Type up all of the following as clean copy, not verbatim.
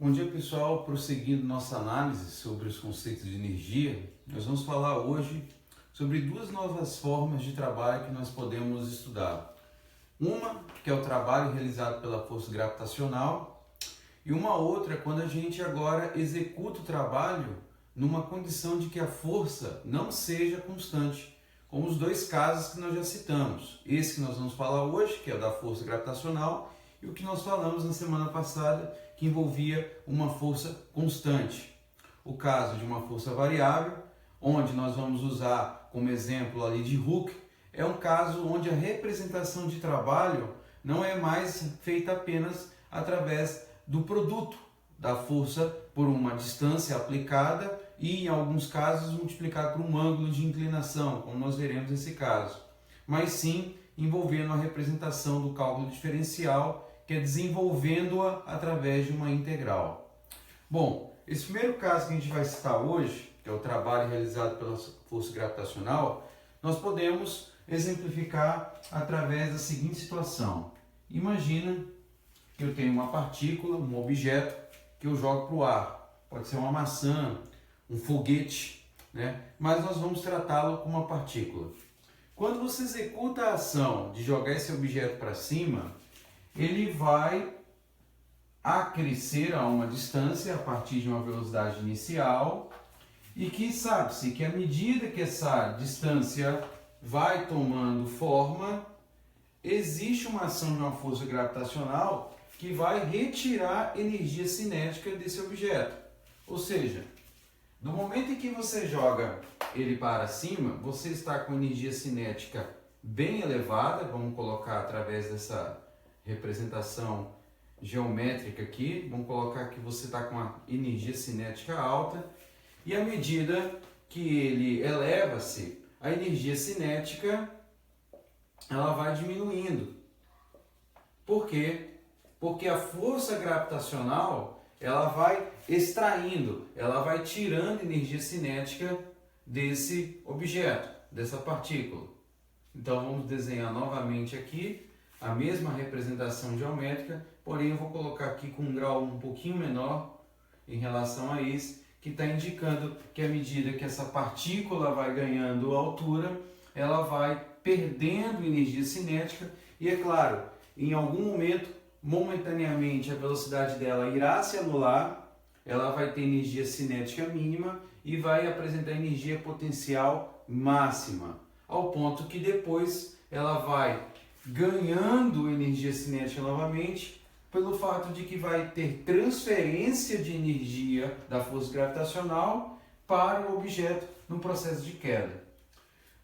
Bom dia, pessoal. Prosseguindo nossa análise sobre os conceitos de energia, nós vamos falar hoje sobre duas novas formas de trabalho que nós podemos estudar. Uma, que é o trabalho realizado pela força gravitacional, e uma outra, quando a gente agora executa o trabalho numa condição de que a força não seja constante, como os dois casos que nós já citamos. Esse que nós vamos falar hoje, que é o da força gravitacional, e o que nós falamos na semana passada, que envolvia uma força constante. O caso de uma força variável, onde nós vamos usar como exemplo ali de Hooke, é um caso onde a representação de trabalho não é mais feita apenas através do produto da força por uma distância aplicada e, em alguns casos, multiplicado por um ângulo de inclinação, como nós veremos nesse caso, mas sim envolvendo a representação do cálculo diferencial, que é desenvolvendo-a através de uma integral. Bom, esse primeiro caso que a gente vai citar hoje, que é o trabalho realizado pela força gravitacional, nós podemos exemplificar através da seguinte situação. Imagina que eu tenho uma partícula, um objeto, que eu jogo para o ar. Pode ser uma maçã, um foguete, né? Mas nós vamos tratá-lo como uma partícula. Quando você executa a ação de jogar esse objeto para cima, ele vai acrescer a uma distância a partir de uma velocidade inicial e que sabe-se que à medida que essa distância vai tomando forma, existe uma ação de uma força gravitacional que vai retirar energia cinética desse objeto. Ou seja, no momento em que você joga ele para cima, você está com energia cinética bem elevada, vamos colocar através dessa representação geométrica aqui, vamos colocar que você está com uma energia cinética alta, e à medida que ele eleva-se, a energia cinética ela vai diminuindo. Por quê? Porque a força gravitacional ela vai extraindo, ela vai tirando energia cinética desse objeto, dessa partícula. Então vamos desenhar novamente aqui a mesma representação geométrica, porém eu vou colocar aqui com um grau um pouquinho menor em relação a esse, que está indicando que à medida que essa partícula vai ganhando altura, ela vai perdendo energia cinética e, é claro, em algum momento, momentaneamente, a velocidade dela irá se anular, ela vai ter energia cinética mínima e vai apresentar energia potencial máxima, ao ponto que depois ela vai ganhando energia cinética novamente, pelo fato de que vai ter transferência de energia da força gravitacional para o objeto no processo de queda.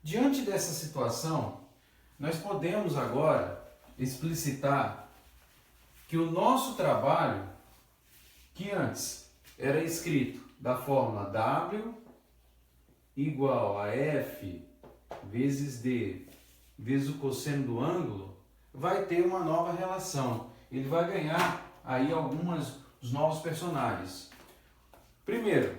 Diante dessa situação, nós podemos agora explicitar que o nosso trabalho, que antes era escrito da fórmula W igual a F vezes D vezes o cosseno do ângulo, vai ter uma nova relação. Ele vai ganhar aí dos novos personagens. Primeiro,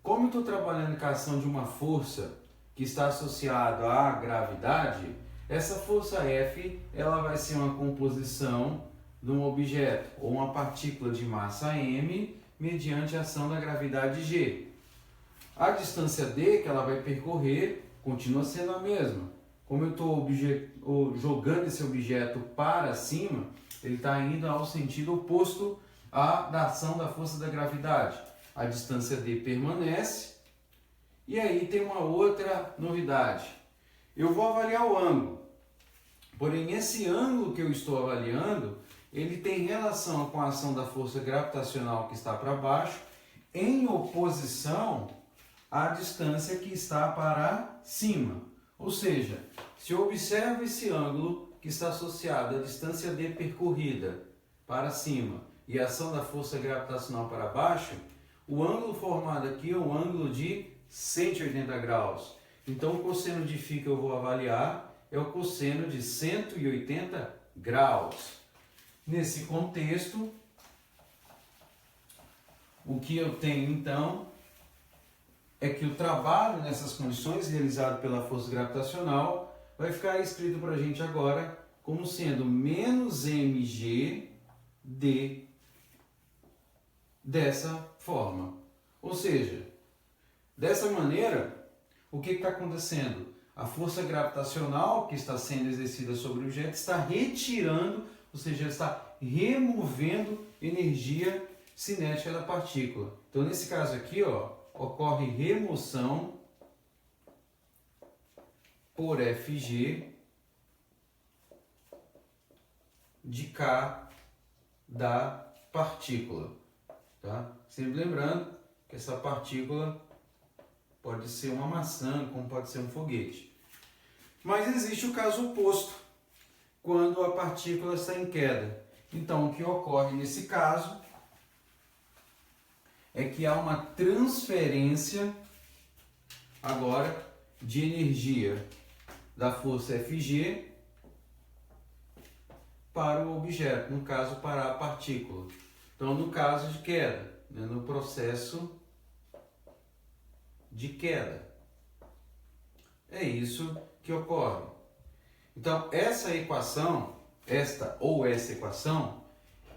como eu estou trabalhando com a ação de uma força que está associada à gravidade, essa força F ela vai ser uma composição de um objeto ou uma partícula de massa m mediante a ação da gravidade G. A distância D que ela vai percorrer continua sendo a mesma. Como eu estou jogando esse objeto para cima, ele está indo ao sentido oposto da ação da força da gravidade. A distância D permanece. E aí tem uma outra novidade. Eu vou avaliar o ângulo. Porém, esse ângulo que eu estou avaliando, ele tem relação com a ação da força gravitacional que está para baixo, em oposição à distância que está para cima. Ou seja, se eu observo esse ângulo que está associado à distância D percorrida para cima e a ação da força gravitacional para baixo, o ângulo formado aqui é um ângulo de 180 graus. Então o cosseno de φ que eu vou avaliar é o cosseno de 180 graus. Nesse contexto, o que eu tenho então é que o trabalho nessas condições realizado pela força gravitacional vai ficar escrito para a gente agora como sendo menos mg d dessa forma. Ou seja, dessa maneira, o que está acontecendo? A força gravitacional que está sendo exercida sobre o objeto está retirando, ou seja, está removendo energia cinética da partícula. Então, nesse caso aqui, ó, ocorre remoção por Fg de K da partícula. Tá? Sempre lembrando que essa partícula pode ser uma maçã, como pode ser um foguete. Mas existe o caso oposto, quando a partícula está em queda. Então, o que ocorre nesse caso é que há uma transferência agora de energia da força Fg para o objeto, no caso para a partícula. Então, no caso de queda, né, no processo de queda, é isso que ocorre. Então, essa equação, essa equação,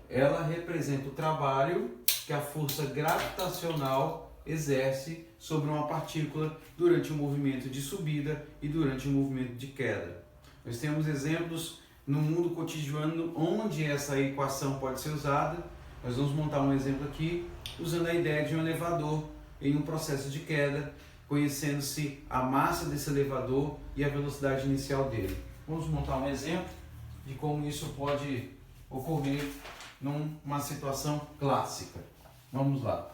ela representa o trabalho que a força gravitacional exerce sobre uma partícula durante o movimento de subida e durante o movimento de queda. Nós temos exemplos no mundo cotidiano onde essa equação pode ser usada. Nós vamos montar um exemplo aqui usando a ideia de um elevador em um processo de queda, conhecendo-se a massa desse elevador e a velocidade inicial dele. Vamos montar um exemplo de como isso pode ocorrer numa situação clássica. Vamos lá.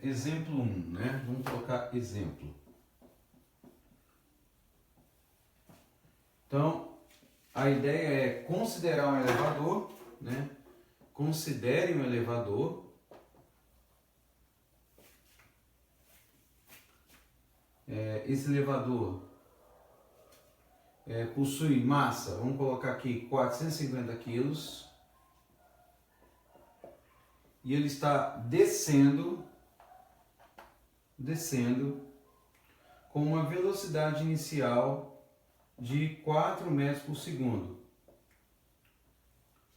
Exemplo 1, né? Vamos colocar exemplo. Então, a ideia é considerar um elevador, né? Considere um elevador. Esse elevador possui massa, vamos colocar aqui 450 quilos. E ele está descendo com uma velocidade inicial de 4 metros por segundo.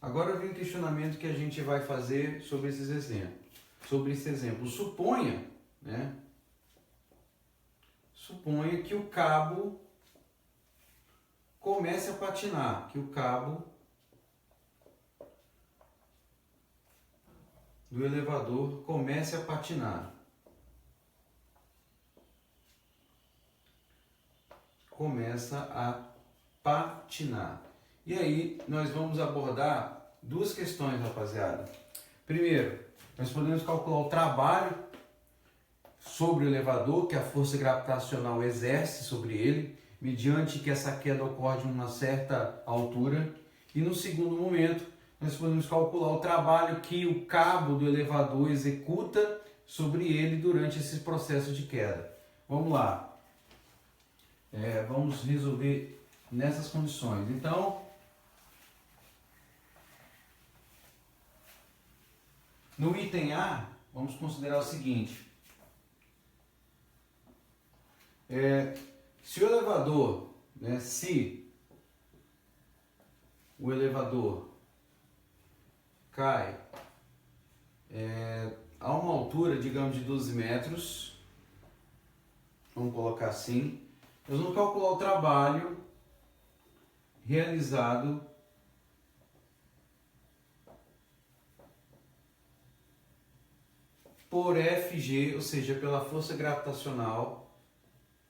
Agora vem o questionamento que a gente vai fazer sobre esse exemplo. Suponha, né? Suponha que o cabo comece a patinar, que o cabo do elevador comece a patinar. Começa a patinar. E aí nós vamos abordar duas questões, rapaziada. Primeiro, nós podemos calcular o trabalho sobre o elevador que a força gravitacional exerce sobre ele, mediante que essa queda ocorre de uma certa altura. E no segundo momento, nós podemos calcular o trabalho que o cabo do elevador executa sobre ele durante esse processo de queda. Vamos lá. Vamos resolver nessas condições. Então, no item A, vamos considerar o seguinte. Se o elevador, né, se o elevador cai a uma altura, digamos, de 12 metros, vamos colocar assim, nós vamos calcular o trabalho realizado por Fg, ou seja, pela força gravitacional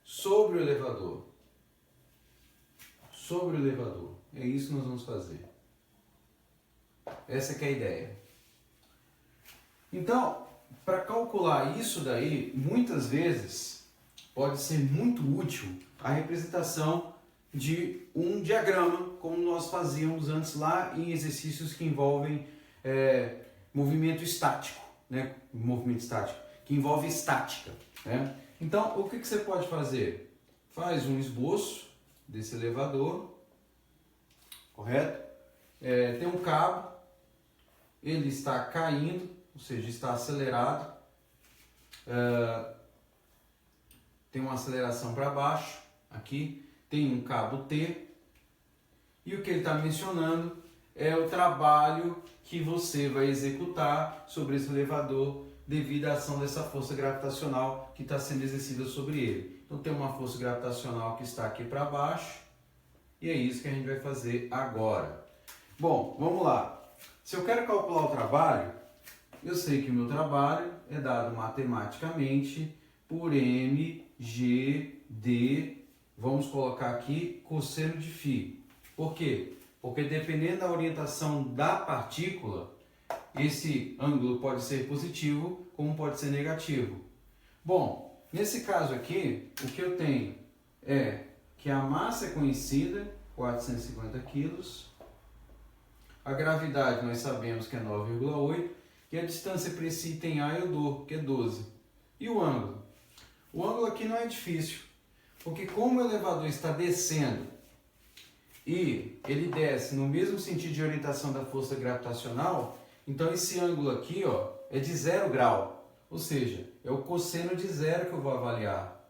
sobre o elevador. Sobre o elevador. É isso que nós vamos fazer. Essa que é a ideia. Então, para calcular isso daí, muitas vezes pode ser muito útil a representação de um diagrama, como nós fazíamos antes lá em exercícios que envolvem movimento estático, né? Movimento estático, que envolve estática, né? Então, o que você pode fazer? Faz um esboço desse elevador, correto? Tem um cabo, ele está caindo, ou seja, está acelerado, tem uma aceleração para baixo, aqui, tem um cabo T, e o que ele está mencionando é o trabalho que você vai executar sobre esse elevador devido à ação dessa força gravitacional que está sendo exercida sobre ele. Então tem uma força gravitacional que está aqui para baixo, e é isso que a gente vai fazer agora. Bom, vamos lá. Se eu quero calcular o trabalho, eu sei que o meu trabalho é dado matematicamente por mgd, vamos colocar aqui cosseno de φ. Por quê? Porque dependendo da orientação da partícula, esse ângulo pode ser positivo, como pode ser negativo. Bom, nesse caso aqui, o que eu tenho é que a massa é conhecida, 450 kg, a gravidade nós sabemos que é 9,8, e a distância para esse item A eu dou, que é 12. E o ângulo? O ângulo aqui não é difícil, porque como o elevador está descendo e ele desce no mesmo sentido de orientação da força gravitacional, então esse ângulo aqui, ó, é de 0 grau, ou seja, é o cosseno de zero que eu vou avaliar.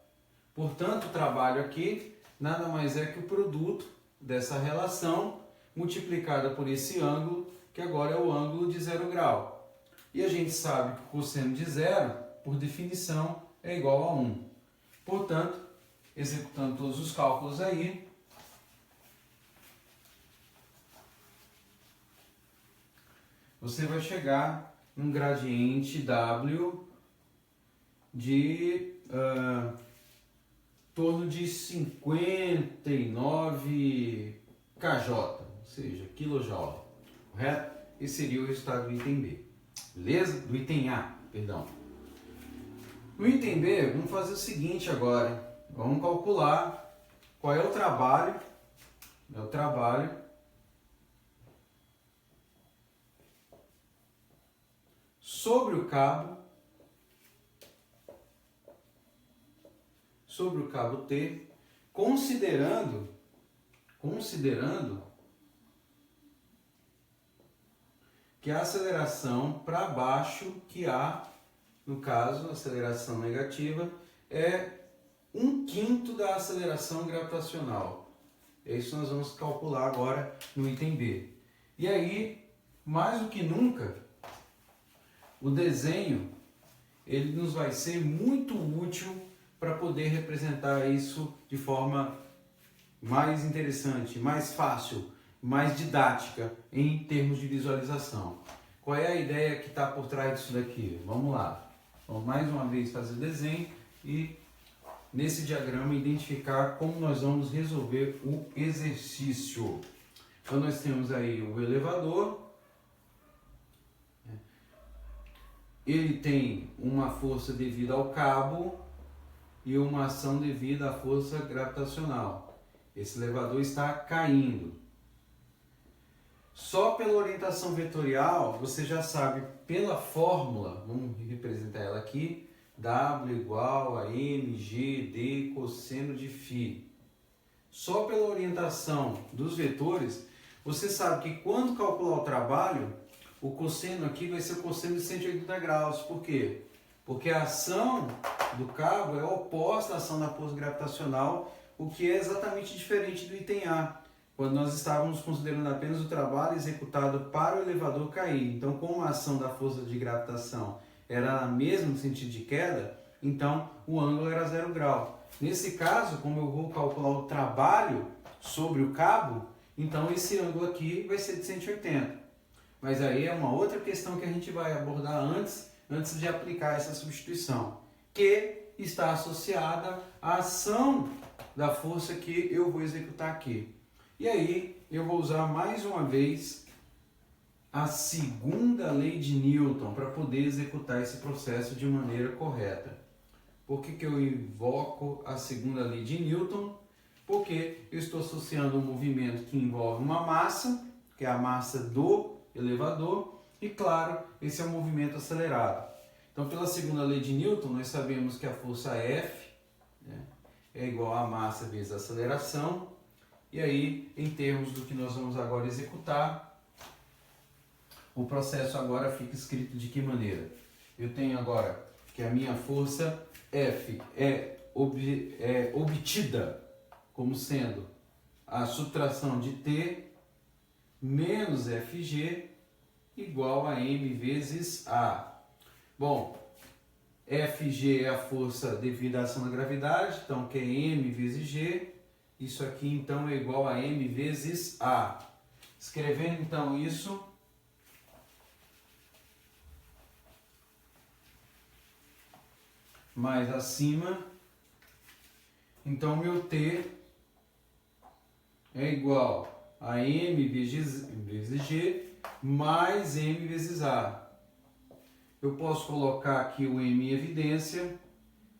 Portanto, o trabalho aqui nada mais é que o produto dessa relação multiplicada por esse ângulo, que agora é o ângulo de 0 grau. E a gente sabe que o cosseno de zero, por definição, é igual a 1. Portanto, executando todos os cálculos aí, você vai chegar num gradiente W de torno de 59 kJ, ou seja, kJ, correto? Esse seria o resultado do item B, beleza? Do item A, perdão. No item B, vamos fazer o seguinte agora, vamos calcular qual é o trabalho, sobre o cabo T, considerando que a aceleração para baixo que há, no caso, a aceleração negativa, é 1/5 da aceleração gravitacional. É isso que nós vamos calcular agora no item B. E aí, mais do que nunca, o desenho ele nos vai ser muito útil para poder representar isso de forma mais interessante, mais fácil, mais didática em termos de visualização. Qual é a ideia que está por trás disso daqui? Vamos lá. Vamos mais uma vez fazer o desenho e nesse diagrama identificar como nós vamos resolver o exercício. Então nós temos aí o elevador. Ele tem uma força devida ao cabo e uma ação devida à força gravitacional. Esse elevador está caindo. Só pela orientação vetorial, você já sabe pela fórmula, vamos representar ela aqui, W igual a mgd cosseno de φ. Só pela orientação dos vetores, você sabe que quando calcular o trabalho, o cosseno aqui vai ser o cosseno de 180 graus. Por quê? Porque a ação do cabo é oposta à ação da força gravitacional, o que é exatamente diferente do item A, quando nós estávamos considerando apenas o trabalho executado para o elevador cair. Então, como a ação da força de gravitação era a mesma no sentido de queda, então o ângulo era 0 grau. Nesse caso, como eu vou calcular o trabalho sobre o cabo, então esse ângulo aqui vai ser de 180. Mas aí é uma outra questão que a gente vai abordar antes de aplicar essa substituição, que está associada à ação da força que eu vou executar aqui. E aí eu vou usar mais uma vez a segunda lei de Newton para poder executar esse processo de maneira correta. Por que eu invoco a segunda lei de Newton? Porque eu estou associando um movimento que envolve uma massa, que é a massa do elevador, e claro, esse é um movimento acelerado. Então, pela segunda lei de Newton, nós sabemos que a força F, né, é igual a massa vezes a aceleração, e aí, em termos do que nós vamos agora executar, o processo agora fica escrito de que maneira? Eu tenho agora que a minha força F é obtida como sendo a subtração de T menos FG igual a M vezes A. Bom, FG é a força devido à ação da gravidade, então que é M vezes G. Isso aqui então é igual a M vezes A. Escrevendo então isso, mais acima, então meu T é igual a M vezes G mais M vezes A. Eu posso colocar aqui o M em evidência,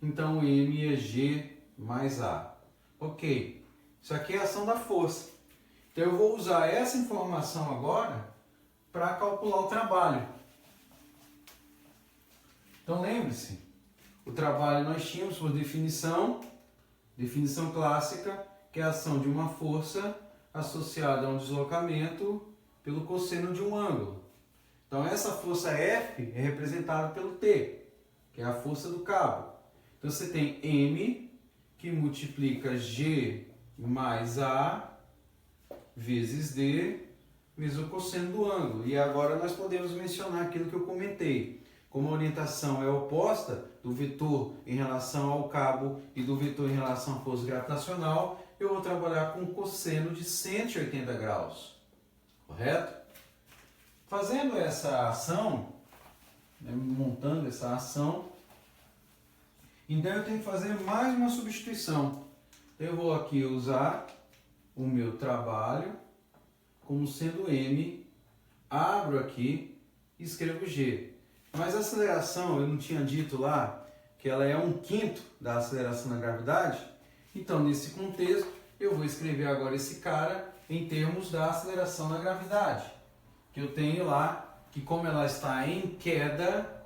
então o M é G mais A. Ok, isso aqui é a ação da força. Então eu vou usar essa informação agora para calcular o trabalho. Então lembre-se, o trabalho nós tínhamos por definição clássica, que é a ação de uma força associada a um deslocamento pelo cosseno de um ângulo. Então essa força F é representada pelo T, que é a força do cabo. Então você tem M, que multiplica G mais A, vezes D, vezes o cosseno do ângulo. E agora nós podemos mencionar aquilo que eu comentei. Como a orientação é oposta do vetor em relação ao cabo e do vetor em relação à força gravitacional, eu vou trabalhar com o cosseno de 180 graus. Correto? Fazendo essa ação, montando essa ação, então eu tenho que fazer mais uma substituição. Eu vou aqui usar o meu trabalho como sendo M, abro aqui e escrevo G. Mas a aceleração, eu não tinha dito lá que ela é 1/5 da aceleração da gravidade? Então, nesse contexto, eu vou escrever agora esse cara em termos da aceleração da gravidade. Que eu tenho lá, que como ela está em queda,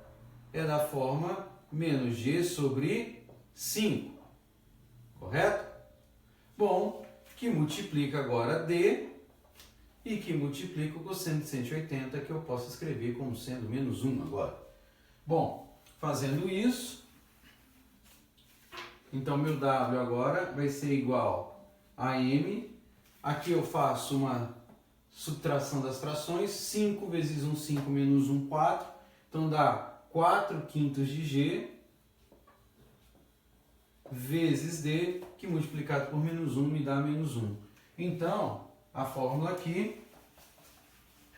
é da forma menos G sobre 5. Correto? Bom, que multiplica agora D e que multiplica o cosseno de 180, que eu posso escrever como sendo menos 1 agora. Bom, fazendo isso, então meu W agora vai ser igual a M. Aqui eu faço uma subtração das frações, 5 vezes 1, 5 menos 1, 4. Então dá 4/5 de G vezes D, que multiplicado por menos 1 me dá menos 1. Então, a fórmula aqui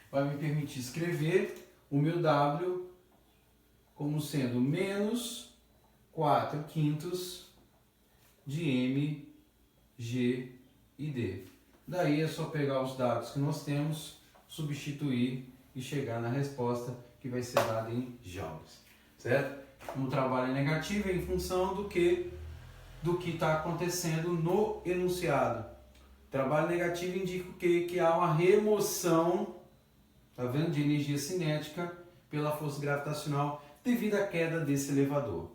vai me permitir escrever o meu W como sendo menos 4/5 de M, G e D. Daí é só pegar os dados que nós temos, substituir e chegar na resposta que vai ser dada em joules. Certo? Um trabalho negativo é em função do que está acontecendo no enunciado. Trabalho negativo indica o quê? Que há uma remoção, tá vendo, de energia cinética pela força gravitacional devido à queda desse elevador.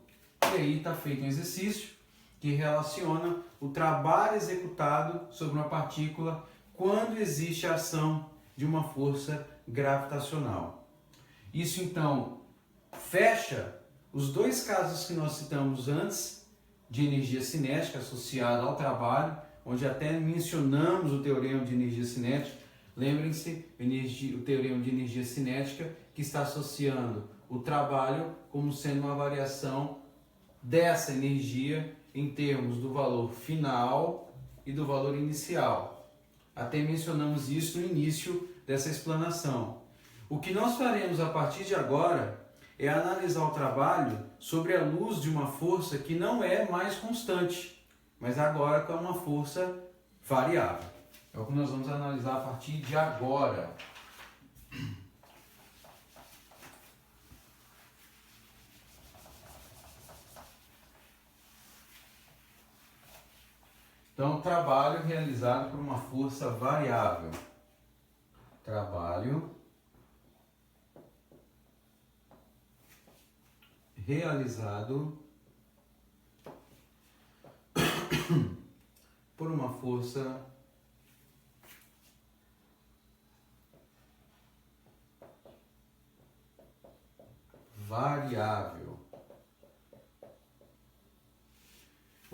E aí está feito um exercício que relaciona o trabalho executado sobre uma partícula quando existe a ação de uma força gravitacional. Isso então fecha os dois casos que nós citamos antes de energia cinética associada ao trabalho, onde até mencionamos o teorema de energia cinética. Lembrem-se, o teorema de energia cinética que está associando o trabalho como sendo uma variação dessa energia em termos do valor final e do valor inicial. Até mencionamos isso no início dessa explanação. O que nós faremos a partir de agora é analisar o trabalho sobre a luz de uma força que não é mais constante, mas agora é uma força variável. É o que nós vamos analisar a partir de agora. Então, trabalho realizado por uma força variável. Trabalho realizado por uma força variável.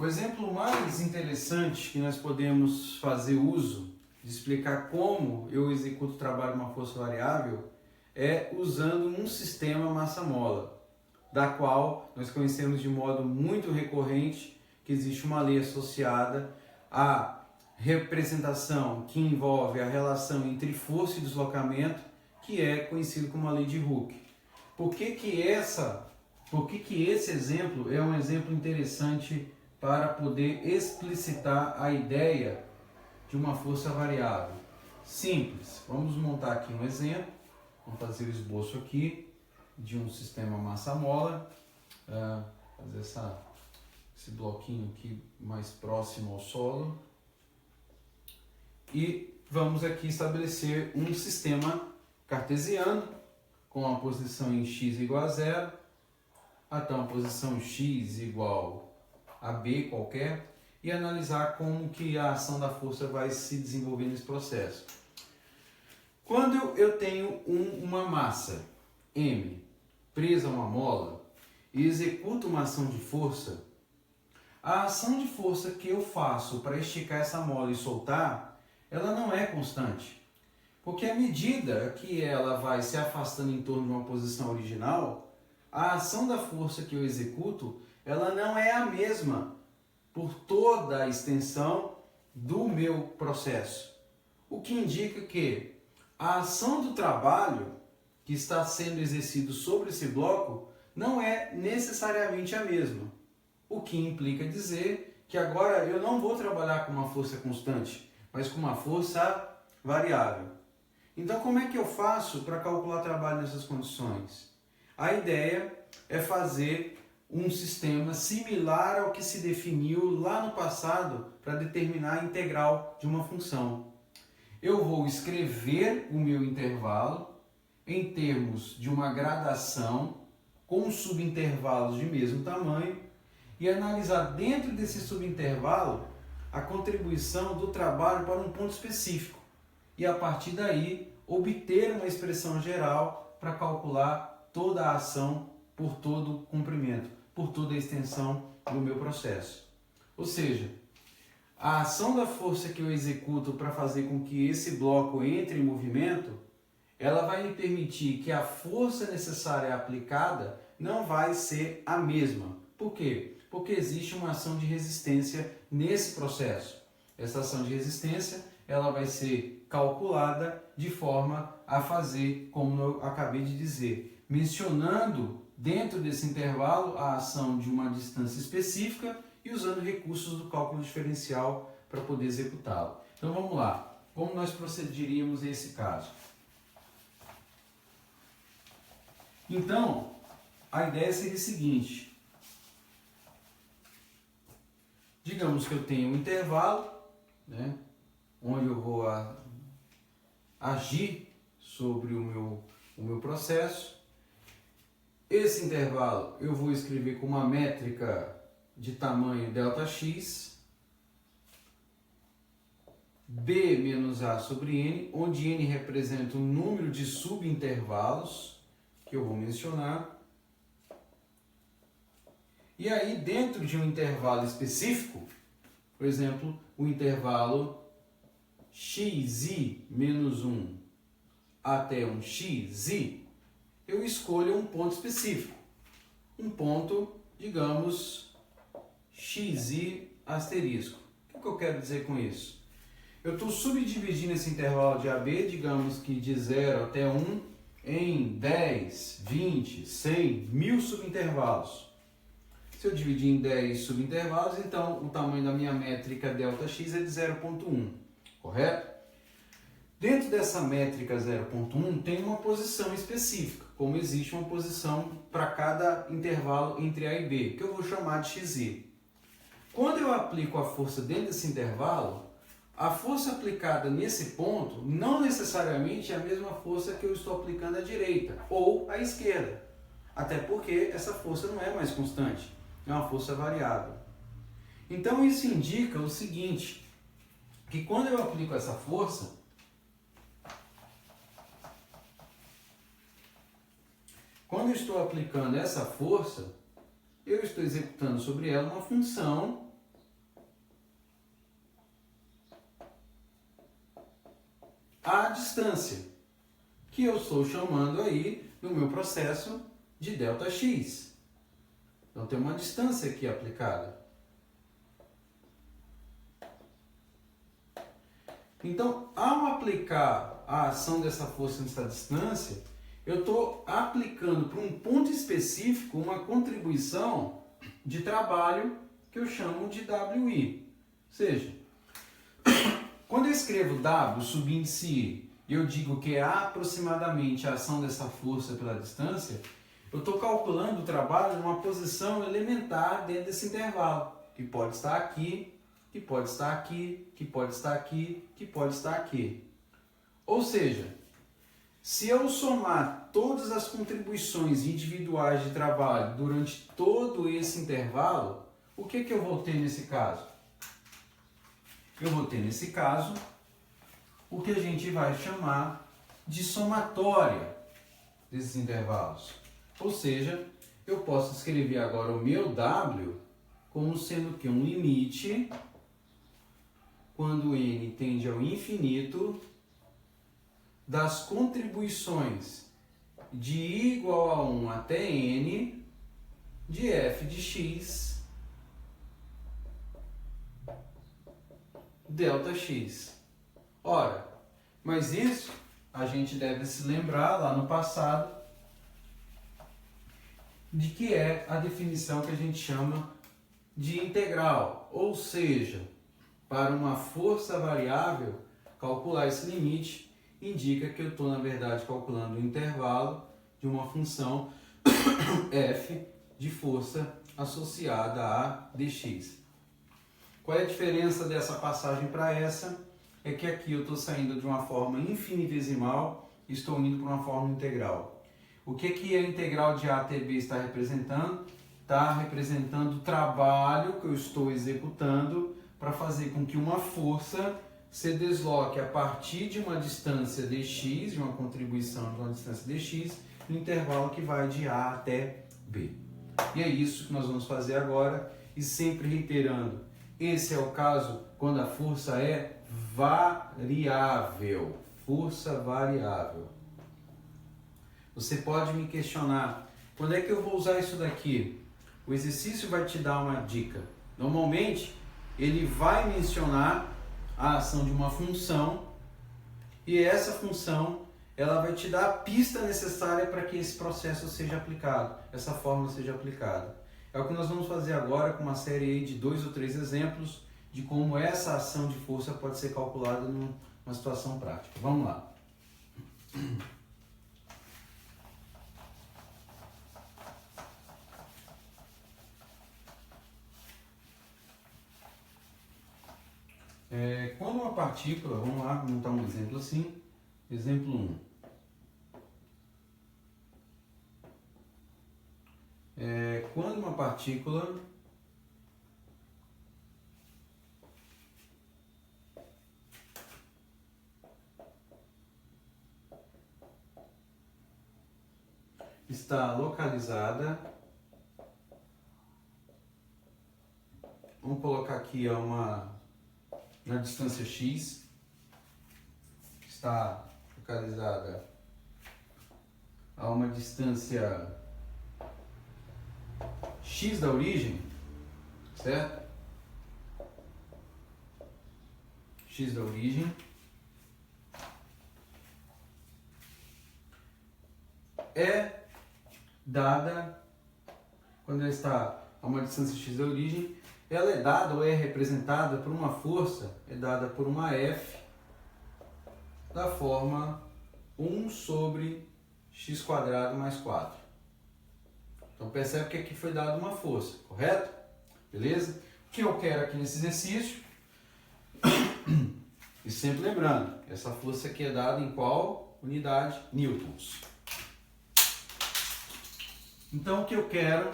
O exemplo mais interessante que nós podemos fazer uso de explicar como eu executo o trabalho de uma força variável é usando um sistema massa-mola, da qual nós conhecemos de modo muito recorrente que existe uma lei associada à representação que envolve a relação entre força e deslocamento, que é conhecido como a lei de Hooke. Por que que esse exemplo é um exemplo interessante para poder explicitar a ideia de uma força variável? Simples. Vamos montar aqui um exemplo. Vamos fazer o esboço aqui de um sistema massa-mola. Fazer esse bloquinho aqui mais próximo ao solo. E vamos aqui estabelecer um sistema cartesiano com a posição em x igual a 0, até uma posição x igual a b qualquer, e analisar como que a ação da força vai se desenvolver nesse processo. Quando eu tenho uma massa m presa a uma mola e executo uma ação de força, a ação de força que eu faço para esticar essa mola e soltar, ela não é constante. Porque à medida que ela vai se afastando em torno de uma posição original, a ação da força que eu executo, ela não é a mesma por toda a extensão do meu processo. O que indica que a ação do trabalho que está sendo exercido sobre esse bloco não é necessariamente a mesma. O que implica dizer que agora eu não vou trabalhar com uma força constante, mas com uma força variável. Então, como é que eu faço para calcular trabalho nessas condições? A ideia é fazer um sistema similar ao que se definiu lá no passado para determinar a integral de uma função. Eu vou escrever o meu intervalo em termos de uma gradação com subintervalos de mesmo tamanho e analisar dentro desse subintervalo a contribuição do trabalho para um ponto específico. E a partir daí obter uma expressão geral para calcular toda a ação por todo o comprimento, por toda a extensão do meu processo. Ou seja, a ação da força que eu executo para fazer com que esse bloco entre em movimento, ela vai me permitir que a força necessária aplicada não vai ser a mesma. Por quê? Porque existe uma ação de resistência nesse processo. Essa ação de resistência ela vai ser calculada de forma a fazer, como eu acabei de dizer, mencionando dentro desse intervalo a ação de uma distância específica e usando recursos do cálculo diferencial para poder executá-lo. Então vamos lá, como nós procederíamos nesse caso? Então, a ideia seria a seguinte: digamos que eu tenho um intervalo, né, onde eu vou agir sobre o meu processo. Esse intervalo eu vou escrever com uma métrica de tamanho ΔX, B menos A sobre N, onde N representa o número de subintervalos que eu vou mencionar. E aí, dentro de um intervalo específico, por exemplo, o intervalo xi menos 1 até um xi, eu escolho um ponto específico. Um ponto, digamos, xi asterisco. O que eu quero dizer com isso? Eu estou subdividindo esse intervalo de AB, digamos que de 0 até 1, em 10, 20, 100, 1000 subintervalos. Se eu dividir em 10 subintervalos, então o tamanho da minha métrica ΔX é de 0,1, correto? Dentro dessa métrica 0,1 tem uma posição específica, como existe uma posição para cada intervalo entre A e B, que eu vou chamar de XI. Quando eu aplico a força dentro desse intervalo, a força aplicada nesse ponto não necessariamente é a mesma força que eu estou aplicando à direita ou à esquerda, até porque essa força não é mais constante, é uma força variável. Então isso indica o seguinte, que quando eu aplico essa força, quando eu estou aplicando essa força, eu estou executando sobre ela uma função a distância, que eu estou chamando aí no meu processo de ΔX. Então tem uma distância aqui aplicada. Então, ao aplicar a ação dessa força nessa distância, eu estou aplicando para um ponto específico uma contribuição de trabalho que eu chamo de WI. Ou seja, quando eu escrevo W subíndice I e eu digo que é aproximadamente a ação dessa força pela distância, eu estou calculando o trabalho numa posição elementar dentro desse intervalo, que pode estar aqui, que pode estar aqui, que pode estar aqui, que pode estar aqui. Ou seja, se eu somar todas as contribuições individuais de trabalho durante todo esse intervalo, o que eu vou ter nesse caso? Eu vou ter nesse caso o que a gente vai chamar de somatória desses intervalos. Ou seja, eu posso escrever agora o meu W como sendo que um limite, quando n tende ao infinito, das contribuições de I igual a 1 até n de f de x ΔX. Ora, mas isso a gente deve se lembrar lá no passado de que é a definição que a gente chama de integral, ou seja, para uma força variável, calcular esse limite indica que eu estou, na verdade, calculando o intervalo de uma função f de força associada a dx. Qual é a diferença dessa passagem para essa? É que aqui eu estou saindo de uma forma infinitesimal e estou indo para uma forma integral. O que a integral de A até B está representando? Está representando o trabalho que eu estou executando para fazer com que uma força se desloque a partir de uma distância dx, de uma contribuição de uma distância dx, no intervalo que vai de A até B. E é isso que nós vamos fazer agora, e sempre reiterando, esse é o caso quando a força é variável, força variável. Você pode me questionar, quando é que eu vou usar isso daqui? O exercício vai te dar uma dica. Normalmente, ele vai mencionar a ação de uma função e essa função ela vai te dar a pista necessária para que esse processo seja aplicado, essa fórmula seja aplicada. É o que nós vamos fazer agora com uma série aí de 2 ou 3 exemplos de como essa ação de força pode ser calculada numa situação prática. Vamos lá. Quando uma partícula, vamos lá montar um exemplo assim, exemplo 1. Quando uma partícula está localizada, vamos colocar aqui na distância x, está localizada a uma distância x da origem, certo? X da origem é dada, quando ela está a uma distância x da origem, ela é dada ou é representada por uma força, é dada por uma F da forma 1 sobre x² mais 4. Então percebe que aqui foi dada uma força, correto? Beleza? O que eu quero aqui nesse exercício, e sempre lembrando, essa força aqui é dada em qual unidade? Newtons. Então o que eu quero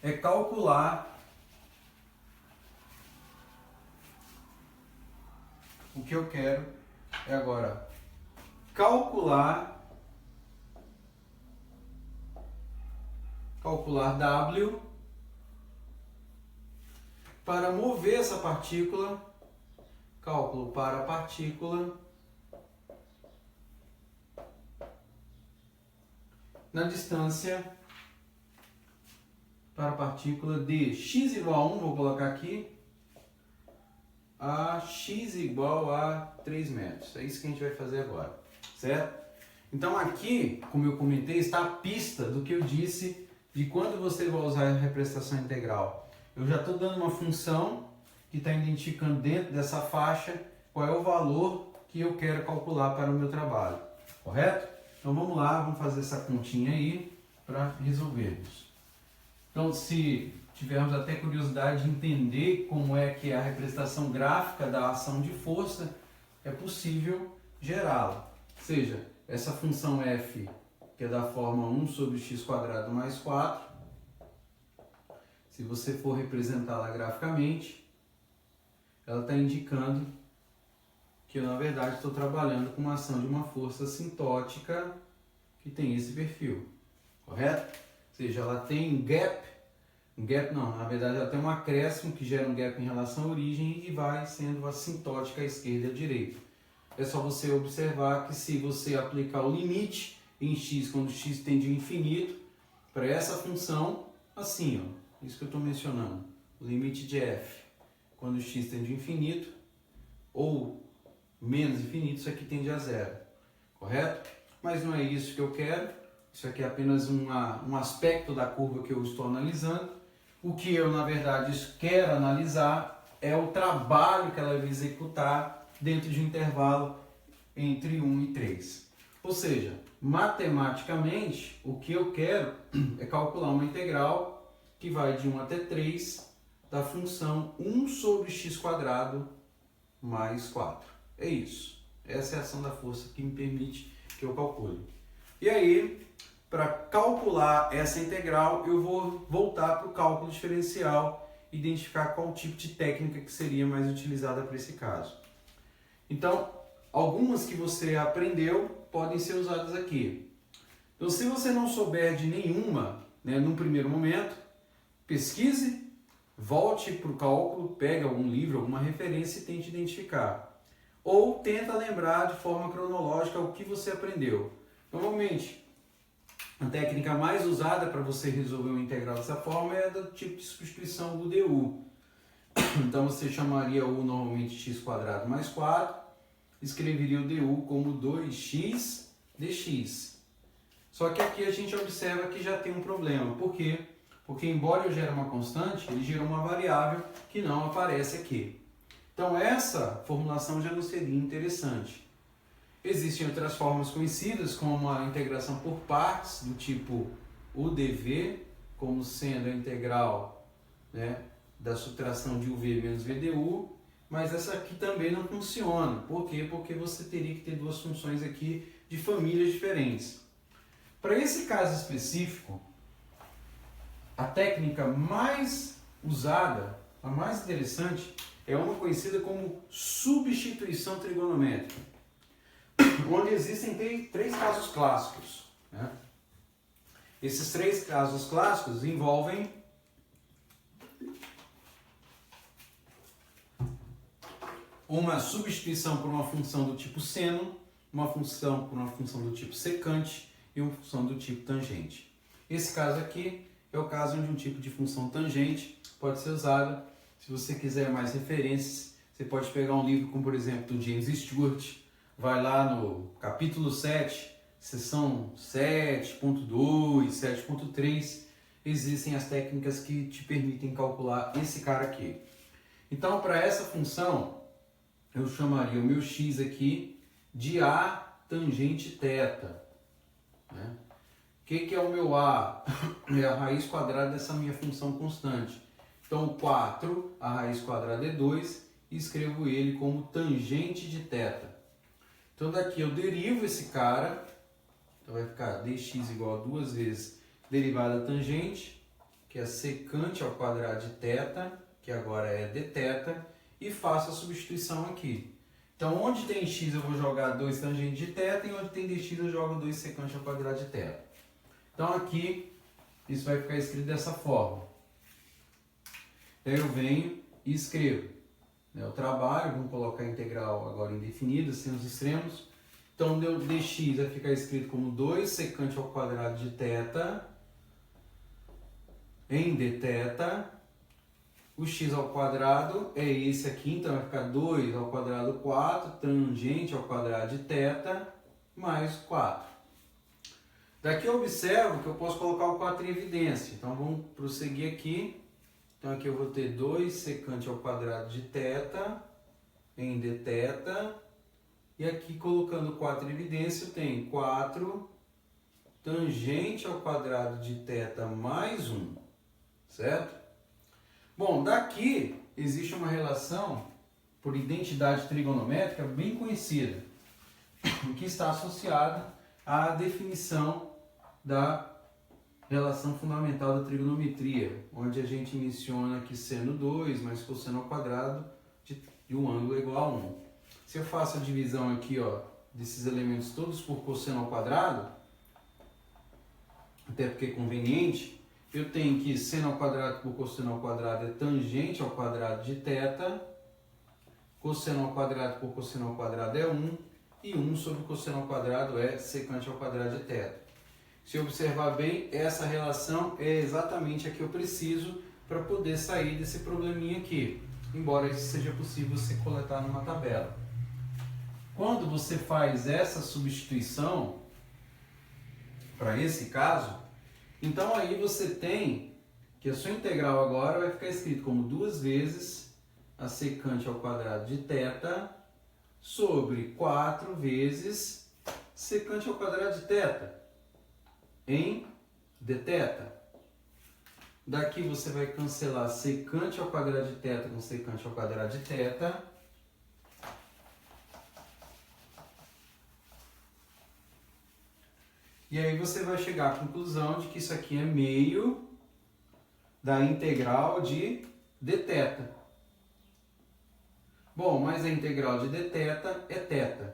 é calcular agora calcular W para mover essa partícula, cálculo para a partícula na distância para a partícula de x igual a 1, vou colocar aqui, a x igual a 3 metros. É isso que a gente vai fazer agora, certo? Então aqui, como eu comentei, está a pista do que eu disse de quando você vai usar a representação integral. Eu já estou dando uma função que está identificando dentro dessa faixa qual é o valor que eu quero calcular para o meu trabalho, correto? Então vamos lá, vamos fazer essa continha aí para resolvermos. Então, se tivermos até curiosidade de entender como é que é a representação gráfica da ação de força, é possível gerá-la. Ou seja, essa função f, que é da forma 1 sobre x² mais 4, se você for representá-la graficamente, ela está indicando que eu, na verdade, estou trabalhando com uma ação de uma força assintótica que tem esse perfil, correto? Ou seja, ela tem um gap não, na verdade ela tem um acréscimo que gera um gap em relação à origem e vai sendo assintótica à esquerda e à direita. É só você observar que se você aplicar o limite em x quando x tende ao infinito, para essa função, assim, ó, isso que eu estou mencionando, o limite de f quando x tende ao infinito ou menos infinito, isso aqui tende a zero, correto? Mas não é isso que eu quero, isso aqui é apenas um aspecto da curva que eu estou analisando. O que eu, na verdade, quero analisar é o trabalho que ela vai executar dentro de um intervalo entre 1 e 3. Ou seja, matematicamente, o que eu quero é calcular uma integral que vai de 1 até 3 da função 1 sobre x² mais 4. É isso. Essa é a ação da força que me permite que eu calcule. E aí, para calcular essa integral, eu vou voltar para o cálculo diferencial e identificar qual tipo de técnica que seria mais utilizada para esse caso. Então, algumas que você aprendeu podem ser usadas aqui. Então, se você não souber de nenhuma, num primeiro momento, pesquise, volte para o cálculo, pegue algum livro, alguma referência e tente identificar. Ou tenta lembrar de forma cronológica o que você aprendeu. Normalmente, a técnica mais usada para você resolver uma integral dessa forma é do tipo de substituição do du. Então você chamaria u normalmente x² mais 4, escreveria o du como 2x dx. Só que aqui a gente observa que já tem um problema. Por quê? Porque embora eu gere uma constante, ele gera uma variável que não aparece aqui. Então essa formulação já não seria interessante. Existem outras formas conhecidas, como a integração por partes, do tipo UDV, como sendo a integral, da subtração de UV menos VDU, mas essa aqui também não funciona. Por quê? Porque você teria que ter duas funções aqui de famílias diferentes. Para esse caso específico, a técnica mais usada, a mais interessante, é uma conhecida como substituição trigonométrica, onde existem três casos clássicos. Esses três casos clássicos envolvem uma substituição por uma função do tipo seno, uma função por uma função do tipo secante e uma função do tipo tangente. Esse caso aqui é o caso onde um tipo de função tangente pode ser usado. Se você quiser mais referências, você pode pegar um livro como, por exemplo, do James Stewart, vai lá no capítulo 7, seção 7.2, 7.3, existem as técnicas que te permitem calcular esse cara aqui. Então, para essa função, eu chamaria o meu x aqui de A tangente θ. O que é o meu A? É a raiz quadrada dessa minha função constante. Então, 4, a raiz quadrada é 2, e escrevo ele como tangente de θ. Então, daqui eu derivo esse cara, então vai ficar dx igual a 2 vezes derivada da tangente, que é secante ao quadrado de θ, que agora é dθ, e faço a substituição aqui. Então, onde tem x eu vou jogar 2 tangente de θ, e onde tem dx eu jogo 2 secante ao quadrado de θ. Então, aqui, isso vai ficar escrito dessa forma. Então, eu venho e escrevo, né, o trabalho. Vamos colocar a integral agora indefinida, sem os extremos. Então, dx vai ficar escrito como 2 secante ao quadrado de θ em dθ. O x ao quadrado é esse aqui, então vai ficar 2 ao quadrado 4, tangente ao quadrado de θ, mais 4. Daqui eu observo que eu posso colocar o 4 em evidência. Então, vamos prosseguir aqui. Então, aqui eu vou ter 2 secante ao quadrado de θ em dθ. E aqui, colocando 4 em evidência, eu tenho 4 tangente ao quadrado de θ mais 1. Certo? Bom, daqui existe uma relação por identidade trigonométrica bem conhecida, que está associada à definição da relação fundamental da trigonometria, onde a gente menciona que seno 2 mais cosseno ao quadrado de um ângulo é igual a 1. Se eu faço a divisão aqui, ó, desses elementos todos por cosseno ao quadrado, até porque é conveniente, eu tenho que seno ao quadrado por cosseno ao quadrado é tangente ao quadrado de θ, cosseno ao quadrado por cosseno ao quadrado é 1, e 1 sobre cosseno ao quadrado é secante ao quadrado de θ. Se observar bem, essa relação é exatamente a que eu preciso para poder sair desse probleminha aqui, embora isso seja possível você coletar numa tabela. Quando você faz essa substituição, para esse caso, então aí você tem que a sua integral agora vai ficar escrito como 2 vezes a secante ao quadrado de θ sobre 4 vezes secante ao quadrado de θ em dθ. Daqui você vai cancelar secante ao quadrado de θ com secante ao quadrado de θ. E aí você vai chegar à conclusão de que isso aqui é meio da integral de dθ. Bom, mas a integral de dθ é θ.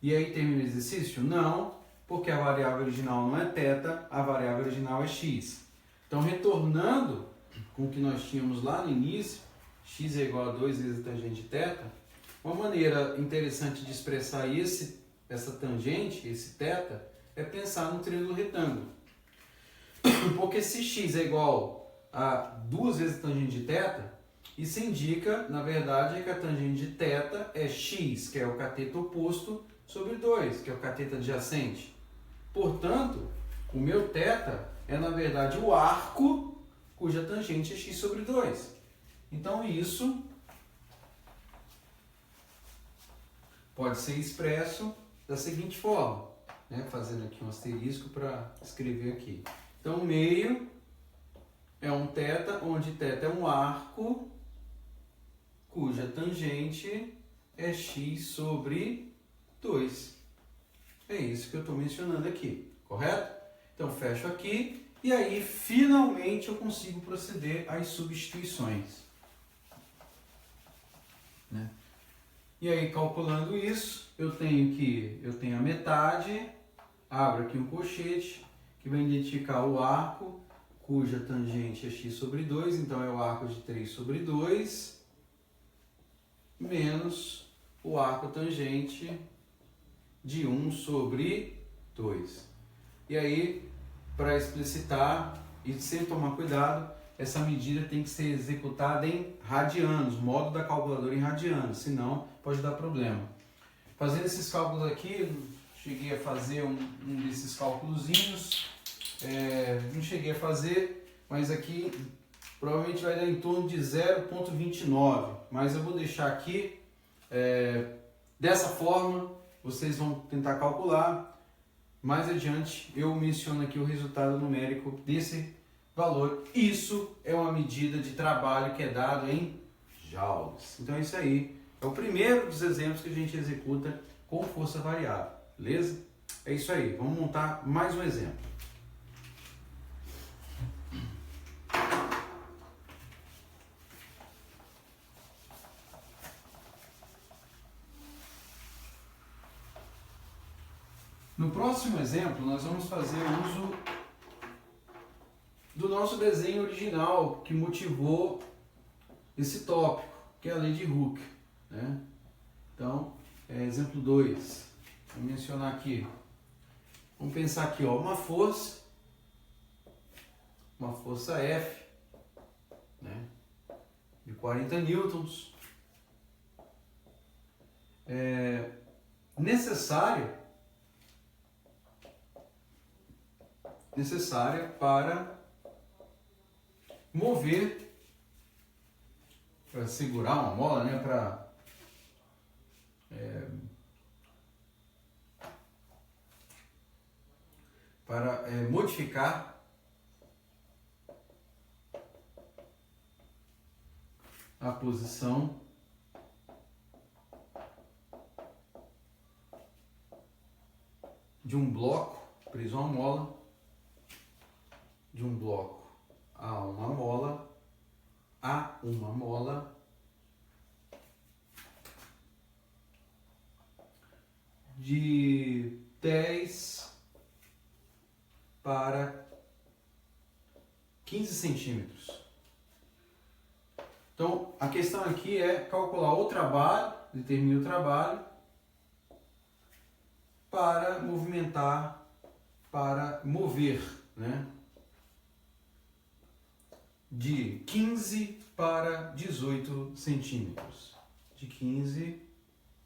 E aí termina o exercício? Não, porque a variável original não é θ, a variável original é x. Então, retornando com o que nós tínhamos lá no início, x é igual a 2 vezes a tangente de θ, uma maneira interessante de expressar essa tangente, esse θ, é pensar no triângulo retângulo. Porque se x é igual a 2 vezes a tangente de θ, isso indica, na verdade, que a tangente de θ é x, que é o cateto oposto, sobre 2, que é o cateto adjacente. Portanto, o meu θ é, na verdade, o arco cuja tangente é x sobre 2. Então, isso pode ser expresso da seguinte forma, né? Fazendo aqui um asterisco para escrever aqui. Então, meio é um θ, onde θ é um arco cuja tangente é x sobre 2. É isso que eu estou mencionando aqui, correto? Então, fecho aqui e aí, finalmente, eu consigo proceder às substituições. Né? E aí, calculando isso, eu tenho a metade, abro aqui um colchete, que vai identificar o arco, cuja tangente é x sobre 2, então é o arco de 3 sobre 2, menos o arco tangente de 1 sobre 2. E aí, para explicitar e sem tomar cuidado, essa medida tem que ser executada em radianos, modo da calculadora em radianos, senão pode dar problema. Fazendo esses cálculos aqui, cheguei a fazer um desses cálculozinhos, não cheguei a fazer, mas aqui provavelmente vai dar em torno de 0,29, mas eu vou deixar aqui dessa forma, vocês vão tentar calcular. Mais adiante eu menciono aqui o resultado numérico desse valor. Isso é uma medida de trabalho que é dado em joules. Então é isso aí. É o primeiro dos exemplos que a gente executa com força variável. Beleza? É isso aí. Vamos montar mais um exemplo. No próximo exemplo, nós vamos fazer uso do nosso desenho original que motivou esse tópico, que é a lei de Hooke, né? Então, exemplo 2, vou mencionar aqui. Vamos pensar aqui, ó, uma força F, né, de 40 newtons, necessária para mover, para segurar uma mola, né, para modificar a posição de um bloco preso a uma mola, de um bloco a uma mola, de 10 para 15 centímetros. Então, a questão aqui é calcular o trabalho, determine o trabalho para mover, né, de 15 para 18 centímetros. De 15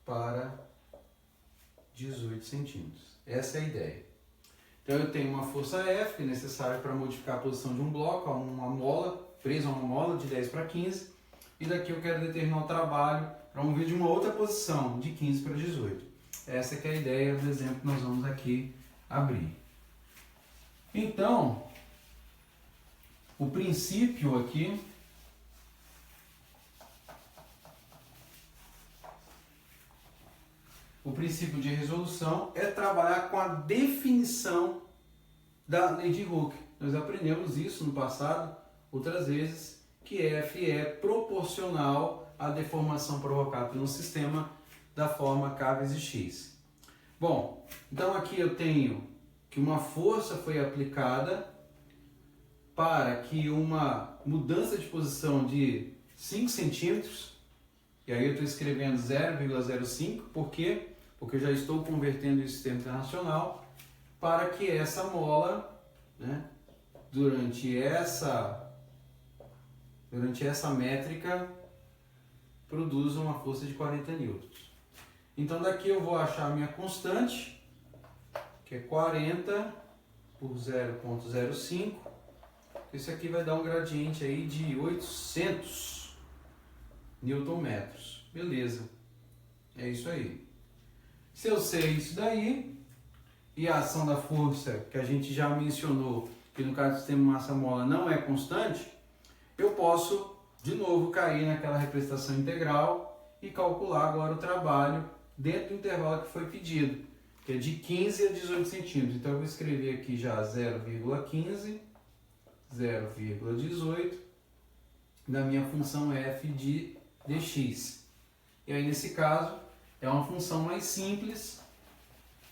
para 18 centímetros. Essa é a ideia. Então eu tenho uma força F, que é necessária para modificar a posição de um bloco a uma mola, preso a uma mola de 10 para 15, e daqui eu quero determinar o trabalho para mover de uma outra posição, de 15 para 18. Essa que é a ideia do exemplo que nós vamos aqui abrir. Então, o princípio aqui de resolução é trabalhar com a definição da lei de Hooke. Nós aprendemos isso no passado, outras vezes, que F é proporcional à deformação provocada pelo sistema da forma K vezes X. Bom, então aqui eu tenho que uma força foi aplicada para que uma mudança de posição de 5 centímetros, e aí eu estou escrevendo 0,05, por quê? Porque eu já estou convertendo isso em sistema internacional, para que essa mola, né, durante essa métrica, produza uma força de 40 newtons. Então daqui eu vou achar a minha constante, que é 40 por 0,05. Isso aqui vai dar um gradiente aí de 800 newton-metros. Beleza. É isso aí. Se eu sei isso daí, e a ação da força, que a gente já mencionou, que no caso do sistema massa-mola não é constante, eu posso, de novo, cair naquela representação integral e calcular agora o trabalho dentro do intervalo que foi pedido, que é de 15 a 18 centímetros. Então eu vou escrever aqui já 0,15, 0,18 da minha função f de dx. E aí nesse caso é uma função mais simples,